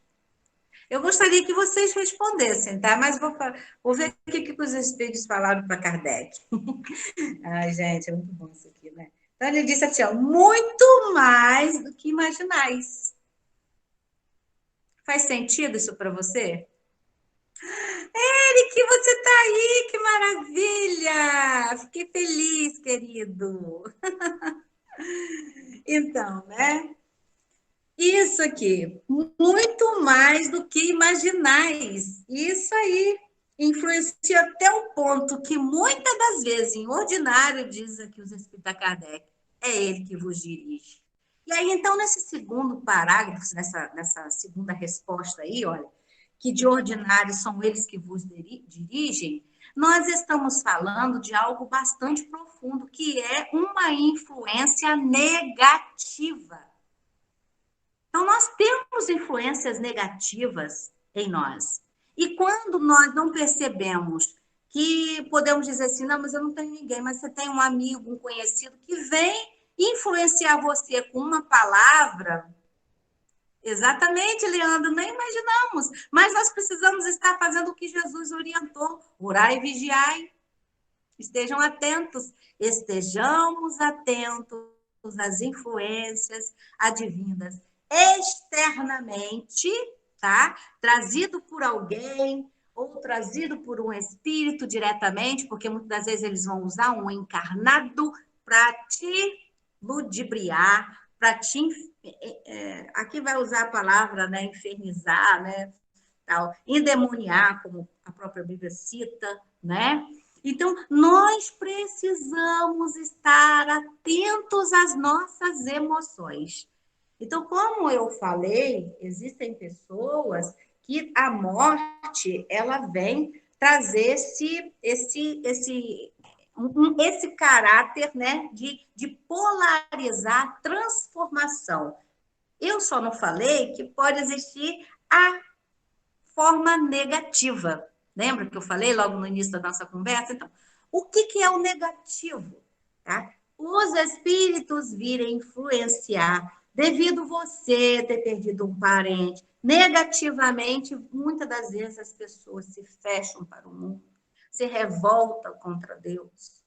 Eu gostaria que vocês respondessem, tá? Mas vou ver o que os espíritos falaram para Kardec. Ai, gente, é muito bom isso aqui, né? Então, ele disse assim, ó, muito mais do que imaginais. Faz sentido isso para você? Eric, você está aí, que maravilha! Fiquei feliz, querido. Então, né? Isso aqui, muito mais do que imaginais. Isso aí influencia até o ponto que muitas das vezes, em ordinário, diz aqui os Espíritos da Kardec, é ele que vos dirige. E aí, então, nesse segundo parágrafo, nessa segunda resposta aí, olha, que de ordinário são eles que vos dirigem, nós estamos falando de algo bastante profundo, que é uma influência negativa. Então, nós temos influências negativas em nós. E quando nós não percebemos que podemos dizer assim, não, mas eu não tenho ninguém, mas você tem um amigo, um conhecido que vem influenciar você com uma palavra. Exatamente, Leandro, nem imaginamos. Mas nós precisamos estar fazendo o que Jesus orientou: orai e vigiai. Estejam atentos, estejamos atentos às influências advindas externamente, tá? Trazido por alguém ou trazido por um espírito diretamente, porque muitas das vezes eles vão usar um encarnado para te ludibriar, para te aqui vai usar a palavra, né, infernizar, né, tal, endemoniar, como a própria Bíblia cita, né? Então, nós precisamos estar atentos às nossas emoções. Então, como eu falei, existem pessoas que a morte, ela vem trazer esse caráter, né, de polarizar, transformação. Eu só não falei que pode existir a forma negativa. Lembra que eu falei logo no início da nossa conversa? Então, o que é o negativo? Tá? Os espíritos virem influenciar, devido você ter perdido um parente, negativamente, muitas das vezes as pessoas se fecham para o mundo, se revoltam contra Deus.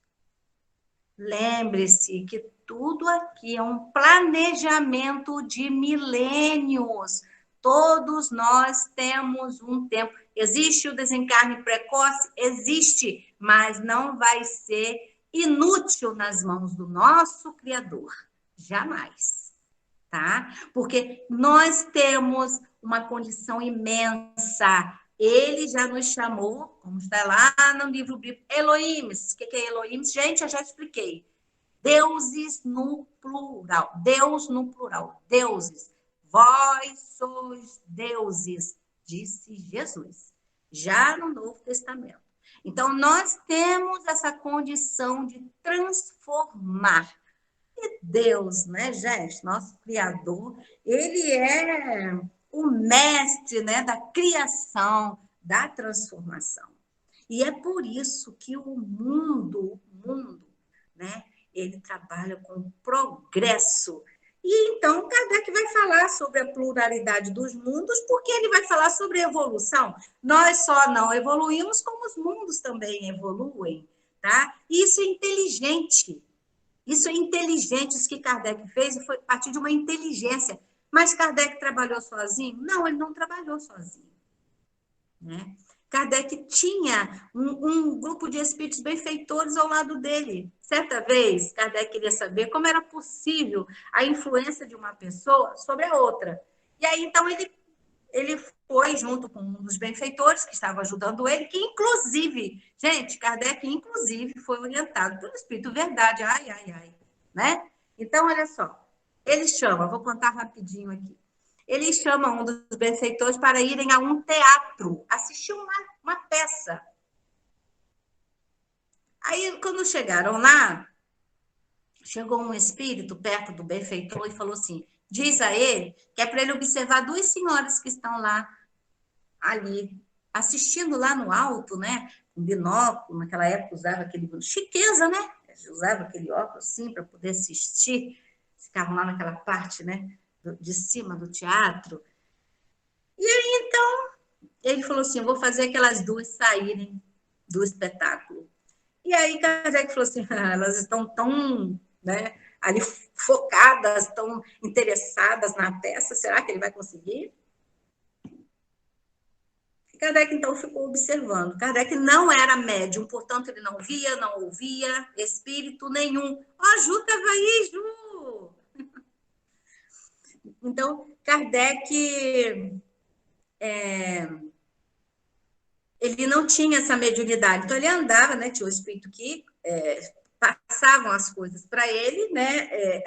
Lembre-se que tudo aqui é um planejamento de milênios. Todos nós temos um tempo. Existe o desencarne precoce? Existe, mas não vai ser inútil nas mãos do nosso Criador. Jamais. Tá? Porque nós temos uma condição imensa. Ele já nos chamou, como está lá no livro bíblico, Elohims. O que é Elohims? Gente, eu já expliquei. Deuses no plural. Deus no plural. Deuses. Vós sois deuses, disse Jesus, já no Novo Testamento. Então, nós temos essa condição de transformar. E Deus, né, gente, nosso Criador, ele é o mestre, né, da criação, da transformação. E é por isso que o mundo, né, ele trabalha com progresso. E então, Kardec vai falar sobre a pluralidade dos mundos, porque ele vai falar sobre evolução. Nós só não evoluímos, como os mundos também evoluem, tá? Isso é inteligente. Isso é inteligente, isso que Kardec fez, e foi a partir de uma inteligência. Mas Kardec trabalhou sozinho? Não, ele não trabalhou sozinho. Né? Kardec tinha um grupo de espíritos benfeitores ao lado dele. Certa vez, Kardec queria saber como era possível a influência de uma pessoa sobre a outra. E aí, então, ele foi junto com um dos benfeitores que estava ajudando ele, que inclusive, gente, Kardec inclusive foi orientado pelo Espírito Verdade, ai, né? Então, olha só, ele chama, vou contar rapidinho aqui, ele chama um dos benfeitores para irem a um teatro, assistir uma peça. Aí, quando chegaram lá, chegou um espírito perto do benfeitor e falou assim, diz a ele que é para ele observar duas senhoras que estão lá ali, assistindo lá no alto, né? Com binóculo, naquela época usava aquele chiqueza, né? Usava aquele óculos assim para poder assistir, ficavam lá naquela parte, né? De cima do teatro. E aí, então, ele falou assim: eu vou fazer aquelas duas saírem do espetáculo. E aí, Kardec falou assim: elas estão tão, né, ali focadas, tão interessadas na peça, será que ele vai conseguir? Kardec, então, ficou observando. Kardec não era médium, portanto, ele não via, não ouvia espírito nenhum. Ó, Ju estava aí, Ju! Então, Kardec, ele não tinha essa mediunidade. Então, ele andava, né? Tinha o espírito que passavam as coisas para ele, né?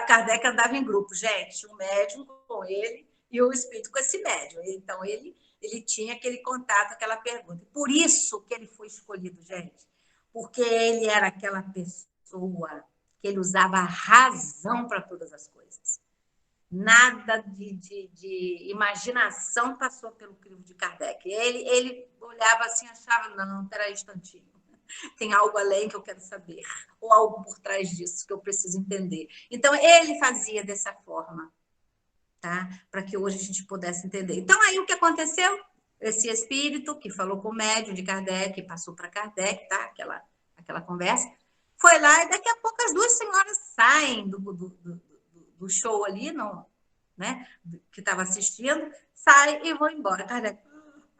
Kardec andava em grupo, gente, o médium com ele e o espírito com esse médium. Então, ele tinha aquele contato, aquela pergunta. Por isso que ele foi escolhido, gente, porque ele era aquela pessoa que ele usava a razão para todas as coisas. Nada de imaginação passou pelo crivo de Kardec. Ele olhava assim, achava, não, peraí um instantinho. Tem algo além que eu quero saber, ou algo por trás disso que eu preciso entender. Então, ele fazia dessa forma, tá? Para que hoje a gente pudesse entender. Então, aí o que aconteceu? Esse espírito que falou com o médium de Kardec, passou para Kardec, tá? Aquela conversa, foi lá e daqui a pouco as duas senhoras saem do show ali, não, né? Que estava assistindo, saem e vão embora. Kardec,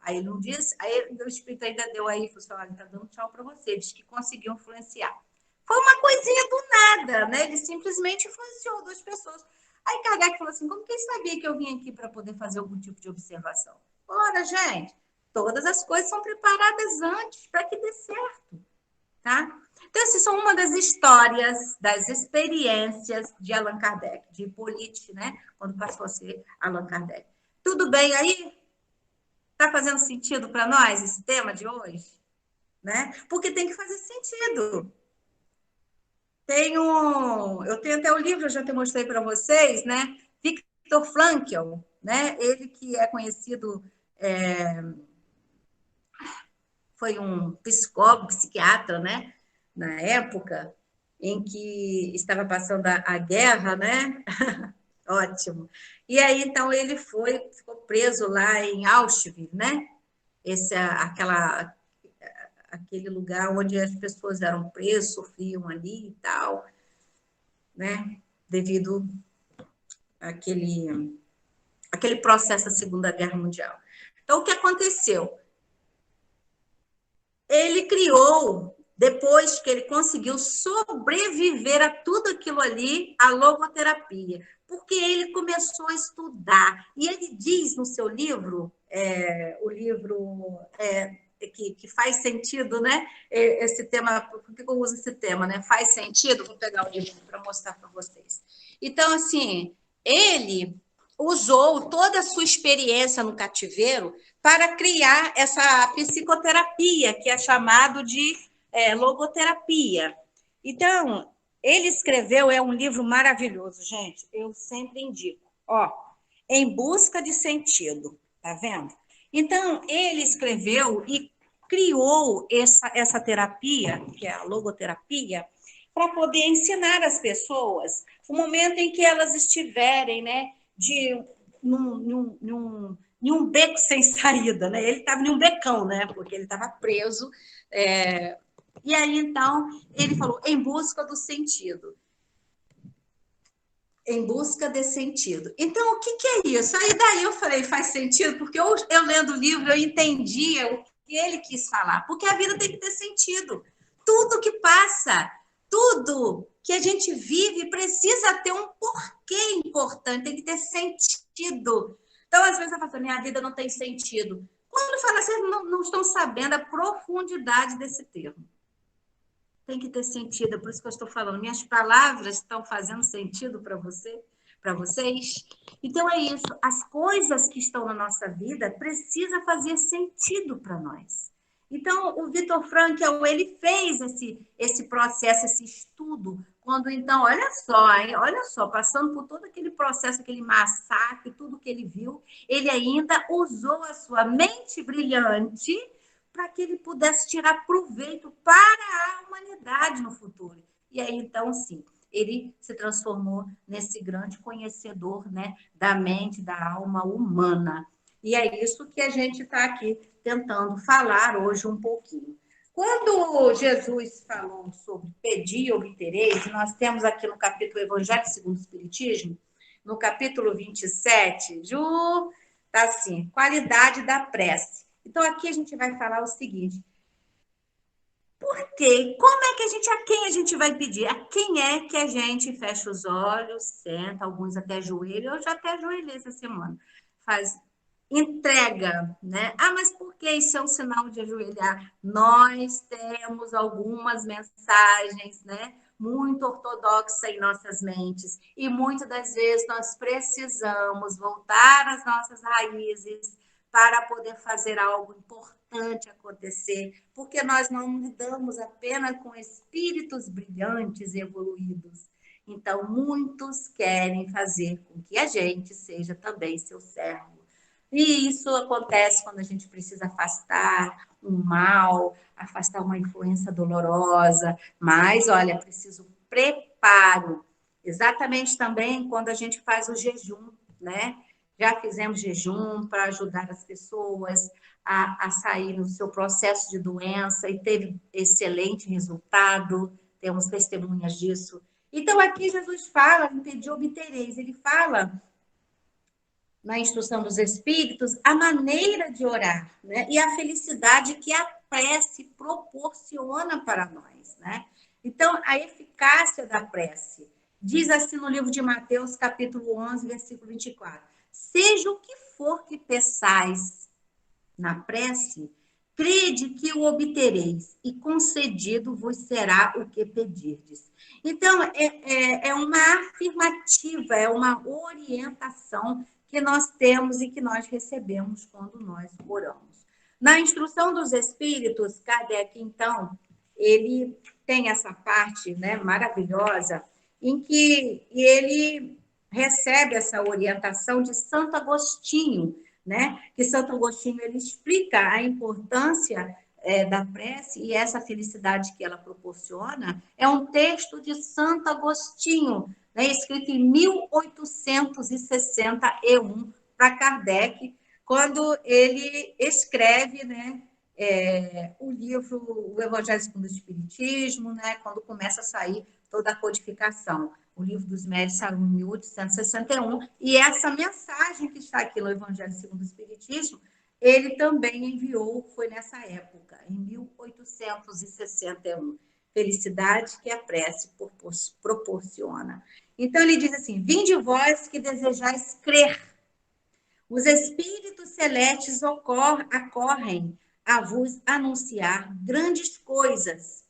aí ele não disse, aí o espírito ainda deu aí, falou assim, olha, está dando tchau para você, diz que conseguiu influenciar. Foi uma coisinha do nada, né? Ele simplesmente influenciou duas pessoas. Aí Kardec falou assim, como que ele sabia que eu vim aqui para poder fazer algum tipo de observação? Ora, gente, todas as coisas são preparadas antes para que dê certo, tá? Então, essas são uma das histórias, das experiências de Allan Kardec, de Hippolyte, né? Quando passou a ser Allan Kardec. Tudo bem aí? Está fazendo sentido para nós esse tema de hoje? Né? Porque tem que fazer sentido. Eu tenho até o livro, eu já te mostrei para vocês, né? Viktor Frankl, né? Ele que é conhecido, foi um psicólogo, psiquiatra, né? Na época em que estava passando a guerra, né? Ótimo. E aí, então, ele ficou preso lá em Auschwitz, né? Aquele lugar onde as pessoas eram presas, sofriam ali e tal, né? Devido àquele processo da Segunda Guerra Mundial. Então, o que aconteceu? Ele criou, depois que ele conseguiu sobreviver a tudo aquilo ali, a logoterapia, porque ele começou a estudar. E ele diz no seu livro, o livro que faz sentido, né? Esse tema, por que eu uso esse tema, né? Faz sentido? Vou pegar o livro para mostrar para vocês. Então, assim, ele usou toda a sua experiência no cativeiro para criar essa psicoterapia, que é chamado de logoterapia. Então, ele escreveu, é um livro maravilhoso, gente, eu sempre indico. Ó, Em Busca de Sentido, tá vendo? Então, ele escreveu e criou essa terapia, que é a logoterapia, para poder ensinar as pessoas o momento em que elas estiverem, né, num beco sem saída, né? Ele estava em um becão, né? Porque ele estava preso E aí, então, ele falou, em busca do sentido. Em busca de sentido. Então, o que é isso? Aí daí eu falei, faz sentido, porque eu lendo o livro, eu entendia o que ele quis falar, porque a vida tem que ter sentido. Tudo que passa, tudo que a gente vive precisa ter um porquê importante, tem que ter sentido. Então, às vezes, eu falo assim, minha vida não tem sentido. Quando fala assim, não estão sabendo a profundidade desse termo. Tem que ter sentido, é por isso que eu estou falando. Minhas palavras estão fazendo sentido para você, para vocês? Então é isso. As coisas que estão na nossa vida precisam fazer sentido para nós. Então, o Viktor Frankl, ele fez esse processo, esse estudo, quando então, olha só, hein? Olha só, passando por todo aquele processo, aquele massacre, tudo que ele viu, ele ainda usou a sua mente brilhante para que ele pudesse tirar proveito para a humanidade no futuro. E aí, então, sim, ele se transformou nesse grande conhecedor, né, da mente, da alma humana. E é isso que a gente está aqui tentando falar hoje um pouquinho. Quando Jesus falou sobre pedir e obtereis, nós temos aqui no capítulo Evangelho segundo o Espiritismo, no capítulo 27, Ju, tá assim, qualidade da prece. Então, aqui a gente vai falar o seguinte: por quê? Como é que a quem a gente vai pedir? A quem é que a gente fecha os olhos, senta, alguns até joelho, eu já até ajoelhei essa semana, faz entrega, né? Ah, mas por que isso é um sinal de ajoelhar? Nós temos algumas mensagens, né? Muito ortodoxa em nossas mentes, e muitas das vezes nós precisamos voltar às nossas raízes para poder fazer algo importante acontecer, porque nós não lidamos apenas com espíritos brilhantes e evoluídos. Então, muitos querem fazer com que a gente seja também seu servo. E isso acontece quando a gente precisa afastar um mal, afastar uma influência dolorosa, mas, olha, é preciso preparo. Exatamente também quando a gente faz o jejum, né? Já fizemos jejum para ajudar as pessoas a sair no seu processo de doença e teve excelente resultado, temos testemunhas disso. Então, aqui Jesus fala, em pedir obtereis, ele fala na instrução dos espíritos a maneira de orar, né? E a felicidade que a prece proporciona para nós, né? Então, a eficácia da prece. Diz assim no livro de Mateus, capítulo 11, versículo 24: seja o que for que peçais na prece, crede que o obtereis, e concedido vos será o que pedirdes. Então, é uma afirmativa, é uma orientação que nós temos e que nós recebemos quando nós oramos. Na instrução dos espíritos, Kardec, então, ele tem essa parte, né, maravilhosa, em que ele recebe essa orientação de Santo Agostinho, né? Que Santo Agostinho ele explica a importância da prece e essa felicidade que ela proporciona. É um texto de Santo Agostinho, né? Escrito em 1861 para Kardec, quando ele escreve, né? O livro O Evangelho segundo o Espiritismo, né? Quando começa a sair toda a codificação. O Livro dos Médiuns saiu em 1861, e essa mensagem que está aqui no Evangelho segundo o Espiritismo, ele também enviou, foi nessa época, em 1861. Felicidade que a prece proporciona. Então, ele diz assim: vinde vós que desejais crer, os espíritos celestes acorrem a vos anunciar grandes coisas.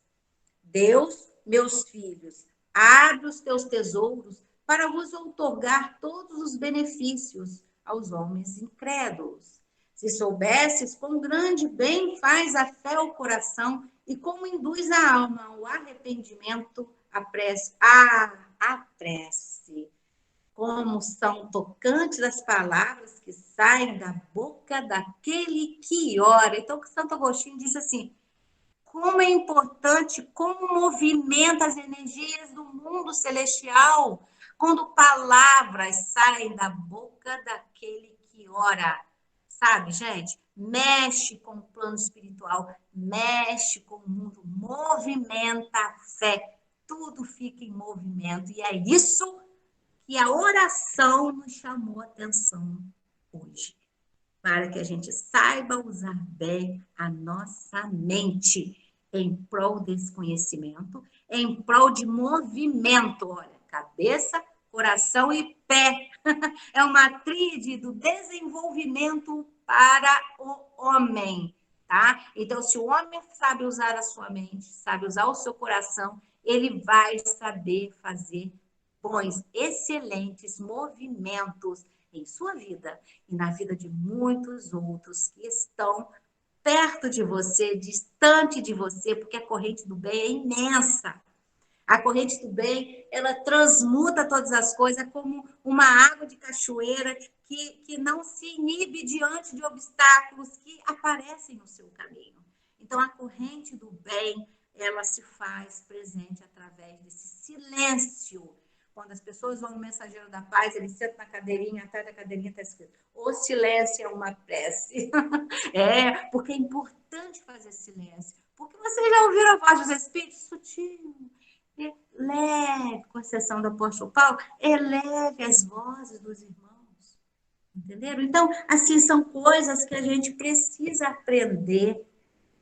Deus, meus filhos, abre os teus tesouros para vos outorgar todos os benefícios aos homens incrédulos. Se soubesses quão grande bem faz a fé ao coração e como induz a alma ao arrependimento, a prece. A prece. Como são tocantes as palavras que saem da boca daquele que ora. Então, o Santo Agostinho diz assim: como é importante, como movimenta as energias do mundo celestial, quando palavras saem da boca daquele que ora. sabe, gente? Mexe com o plano espiritual, mexe com o mundo, movimenta a fé, tudo fica em movimento. E é isso que a oração nos chamou a atenção hoje, para que a gente saiba usar bem a nossa mente em prol desse conhecimento, em prol de movimento. Olha, cabeça, coração e pé. É uma tríade do desenvolvimento para o homem, tá? Então, se o homem sabe usar a sua mente, sabe usar o seu coração, ele vai saber fazer bons, excelentes movimentos em sua vida e na vida de muitos outros que estão perto de você, distante de você, porque a corrente do bem é imensa. A corrente do bem, ela transmuta todas as coisas como uma água de cachoeira que não se inibe diante de obstáculos que aparecem no seu caminho. Então, a corrente do bem, ela se faz presente através desse silêncio. Quando as pessoas vão no Mensageiro da Paz, eles sentam na cadeirinha, atrás da cadeirinha está escrito: o silêncio é uma prece. Porque é importante fazer silêncio. Porque vocês já ouviram a voz dos Espíritos? Sutil, leve, com exceção do apóstolo Paulo, eleve as vozes dos irmãos. Entenderam? Então, assim, são coisas que a gente precisa aprender.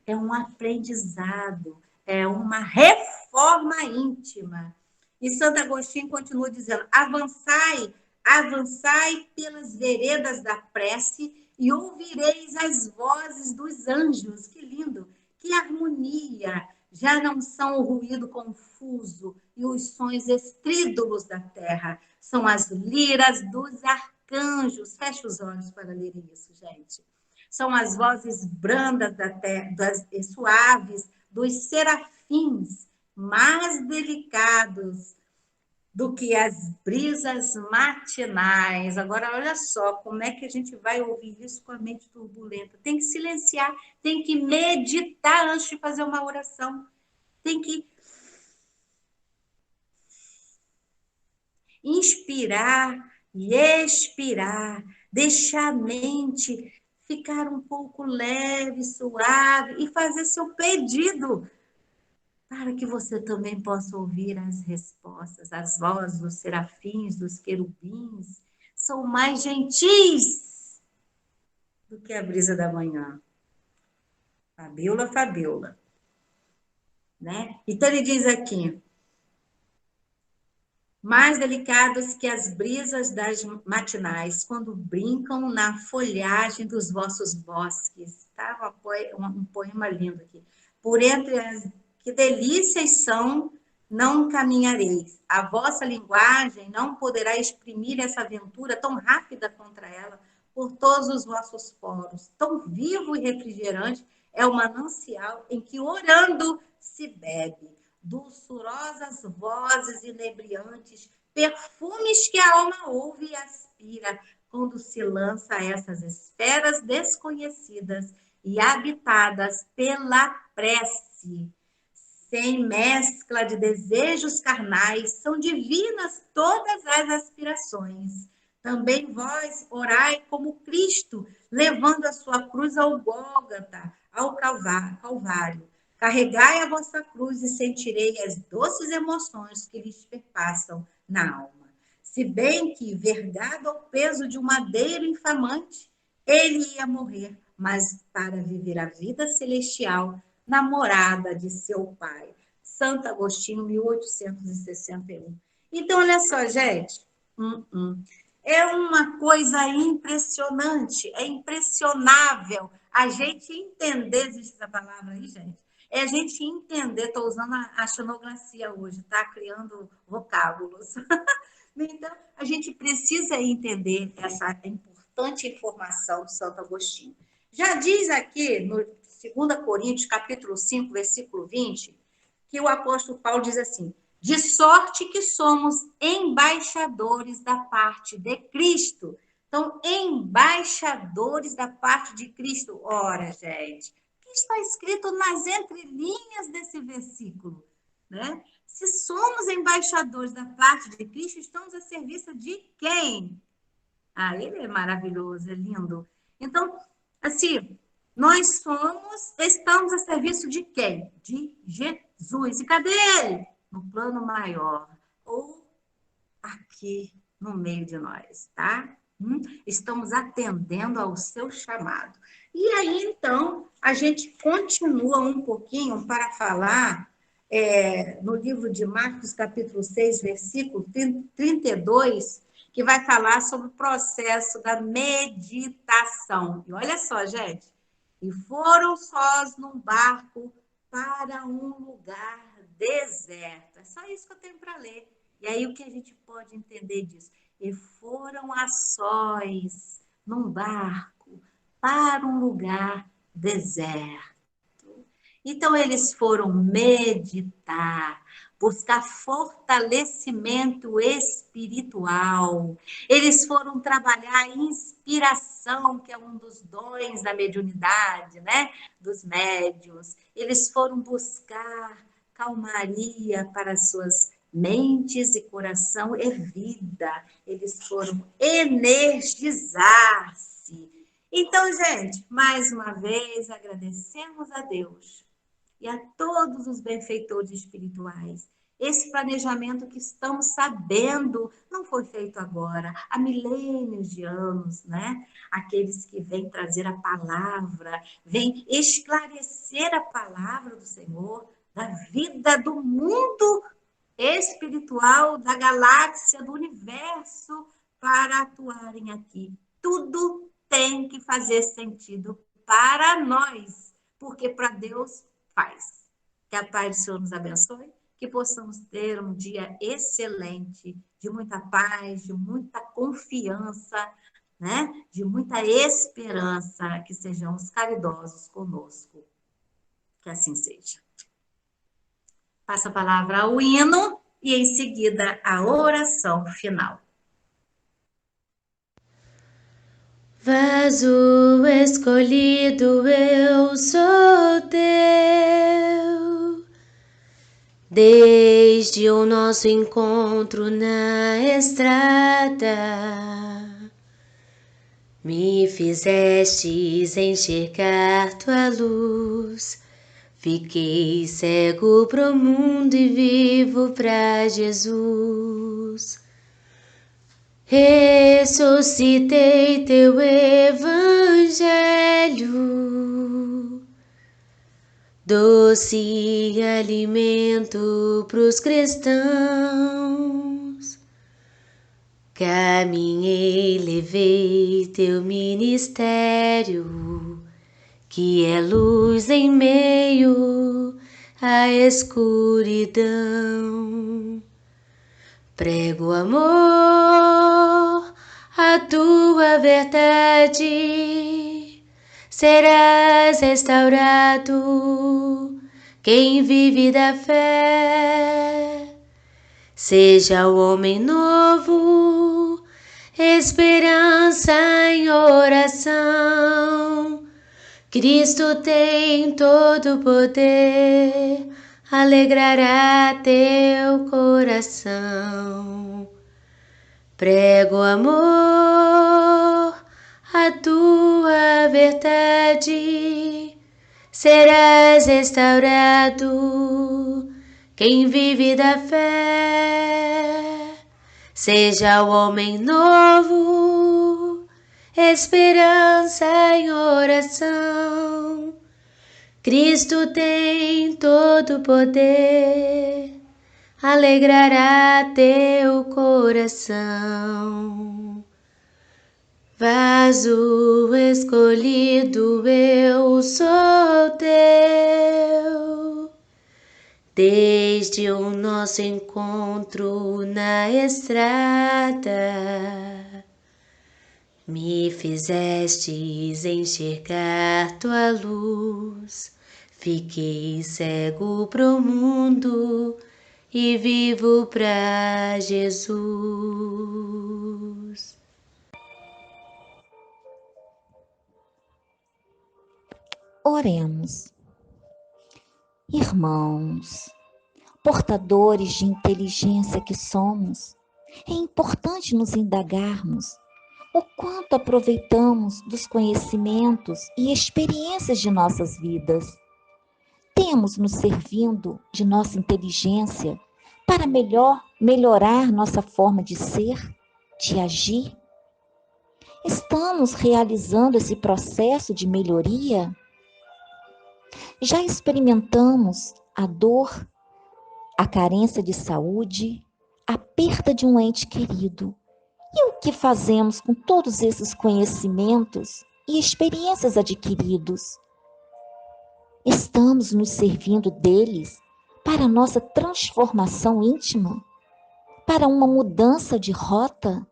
É um aprendizado, é uma reforma íntima. E Santo Agostinho continua dizendo: avançai, avançai pelas veredas da prece e ouvireis as vozes dos anjos. Que lindo, que harmonia! Já não são o ruído confuso e os sons estrídulos da terra, são as liras dos arcanjos. Feche os olhos para ler isso, gente. São as vozes brandas da terra, e suaves dos serafins, mais delicados do que as brisas matinais. Agora, olha só, como é que a gente vai ouvir isso com a mente turbulenta? Tem que silenciar, tem que meditar antes de fazer uma oração. Tem que inspirar e expirar, deixar a mente ficar um pouco leve, suave e fazer seu pedido, para que você também possa ouvir as respostas. As vozes dos serafins, dos querubins, são mais gentis do que a brisa da manhã. Fabiola, Fabiola. Né? Então ele diz aqui: mais delicados que as brisas das matinais, quando brincam na folhagem dos vossos bosques. Tá? Um poema lindo aqui. Por entre as que delícias são, não caminhareis. A vossa linguagem não poderá exprimir essa aventura tão rápida contra ela por todos os vossos poros. Tão vivo e refrigerante é o manancial em que, orando, se bebe. Dulçurosas vozes inebriantes, perfumes que a alma ouve e aspira, quando se lança a essas esferas desconhecidas e habitadas pela prece. Sem mescla de desejos carnais, são divinas todas as aspirações. Também vós orai como Cristo, levando a sua cruz ao Gólgota, ao Calvário. Carregai a vossa cruz e sentirei as doces emoções que lhes perpassam na alma. Se bem que, vergado ao peso de um madeiro infamante, ele ia morrer, mas para viver a vida celestial na morada de seu pai. Santo Agostinho, 1861. Então, olha só, gente. É uma coisa impressionante, é impressionável a gente entender, existe essa palavra aí, gente? É a gente entender, estou usando a xenoglacia hoje, tá? Criando vocábulos. Então, a gente precisa entender essa importante informação de Santo Agostinho. Já diz aqui, no 2 Coríntios, capítulo 5, versículo 20, que o apóstolo Paulo diz assim: de sorte que somos embaixadores da parte de Cristo. Então, embaixadores da parte de Cristo. Ora, gente, o que está escrito nas entrelinhas desse versículo? Né? Se somos embaixadores da parte de Cristo, estamos a serviço de quem? Ah, ele é maravilhoso, é lindo. Então, Assim, nós estamos a serviço de quem? De Jesus. E cadê ele? No plano maior. Ou aqui no meio de nós, tá? Estamos atendendo ao seu chamado. E aí, então, a gente continua um pouquinho para falar no livro de Marcos, capítulo 6, versículo 32, que vai falar sobre o processo da meditação. E olha só, gente, e foram sós num barco para um lugar deserto. É só isso que eu tenho para ler. E aí, o que a gente pode entender disso? E foram a sós num barco para um lugar deserto. Então, eles foram meditar, buscar fortalecimento espiritual. Eles foram trabalhar a inspiração, que é um dos dons da mediunidade, né? Dos médiuns. Eles foram buscar calmaria para suas mentes e coração e vida. Eles foram energizar-se. Então, gente, mais uma vez agradecemos a Deus e a todos os benfeitores espirituais. Esse planejamento que estamos sabendo não foi feito agora, há milênios de anos, né? Aqueles que vêm trazer a palavra, vêm esclarecer a palavra do Senhor, da vida do mundo espiritual, da galáxia, do universo, para atuarem aqui. Tudo tem que fazer sentido para nós, porque para Deus faz. Que a paz do Senhor nos abençoe, que possamos ter um dia excelente, de muita paz, de muita confiança, né? De muita esperança, que sejamos caridosos conosco. Que assim seja. Passa a palavra ao hino e em seguida a oração final. Vaso escolhido, eu sou teu. Desde o nosso encontro na estrada, me fizestes enxergar tua luz. Fiquei cego pro mundo e vivo pra Jesus. Ressuscitei teu evangelho, doce alimento pros cristãos. Caminhei, levei teu ministério, que é luz em meio à escuridão. Prego amor, a tua verdade, serás restaurado, quem vive da fé. Seja o homem novo, esperança em oração. Cristo tem todo o poder, alegrará teu coração. Prego amor, a tua verdade, serás restaurado, quem vive da fé. Seja o homem novo, esperança em oração. Cristo tem todo o poder, alegrará teu coração. Vaso escolhido, eu sou teu. Desde o nosso encontro na estrada, me fizestes enxergar tua luz. Fiquei cego pro mundo e vivo pra Jesus. Oremos. Irmãos, portadores de inteligência que somos, é importante nos indagarmos o quanto aproveitamos dos conhecimentos e experiências de nossas vidas. Temos nos servindo de nossa inteligência para melhorar nossa forma de ser, de agir? Estamos realizando esse processo de melhoria? Já experimentamos a dor, a carência de saúde, a perda de um ente querido? E o que fazemos com todos esses conhecimentos e experiências adquiridos? Estamos nos servindo deles para a nossa transformação íntima? Para uma mudança de rota?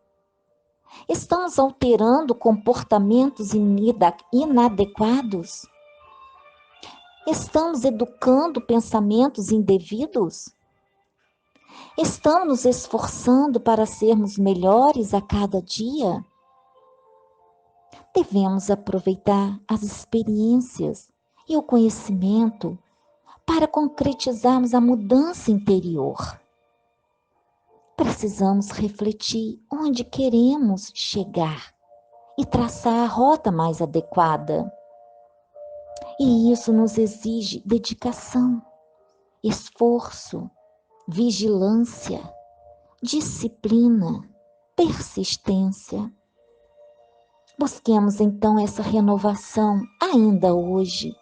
Estamos alterando comportamentos inadequados? Estamos educando pensamentos indevidos? Estamos nos esforçando para sermos melhores a cada dia? Devemos aproveitar as experiências e o conhecimento para concretizarmos a mudança interior. Precisamos refletir onde queremos chegar e traçar a rota mais adequada. E isso nos exige dedicação, esforço, vigilância, disciplina, persistência. Busquemos então essa renovação ainda hoje.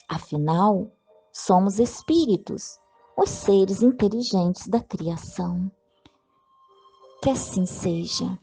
Afinal, somos espíritos, os seres inteligentes da criação. Que assim seja.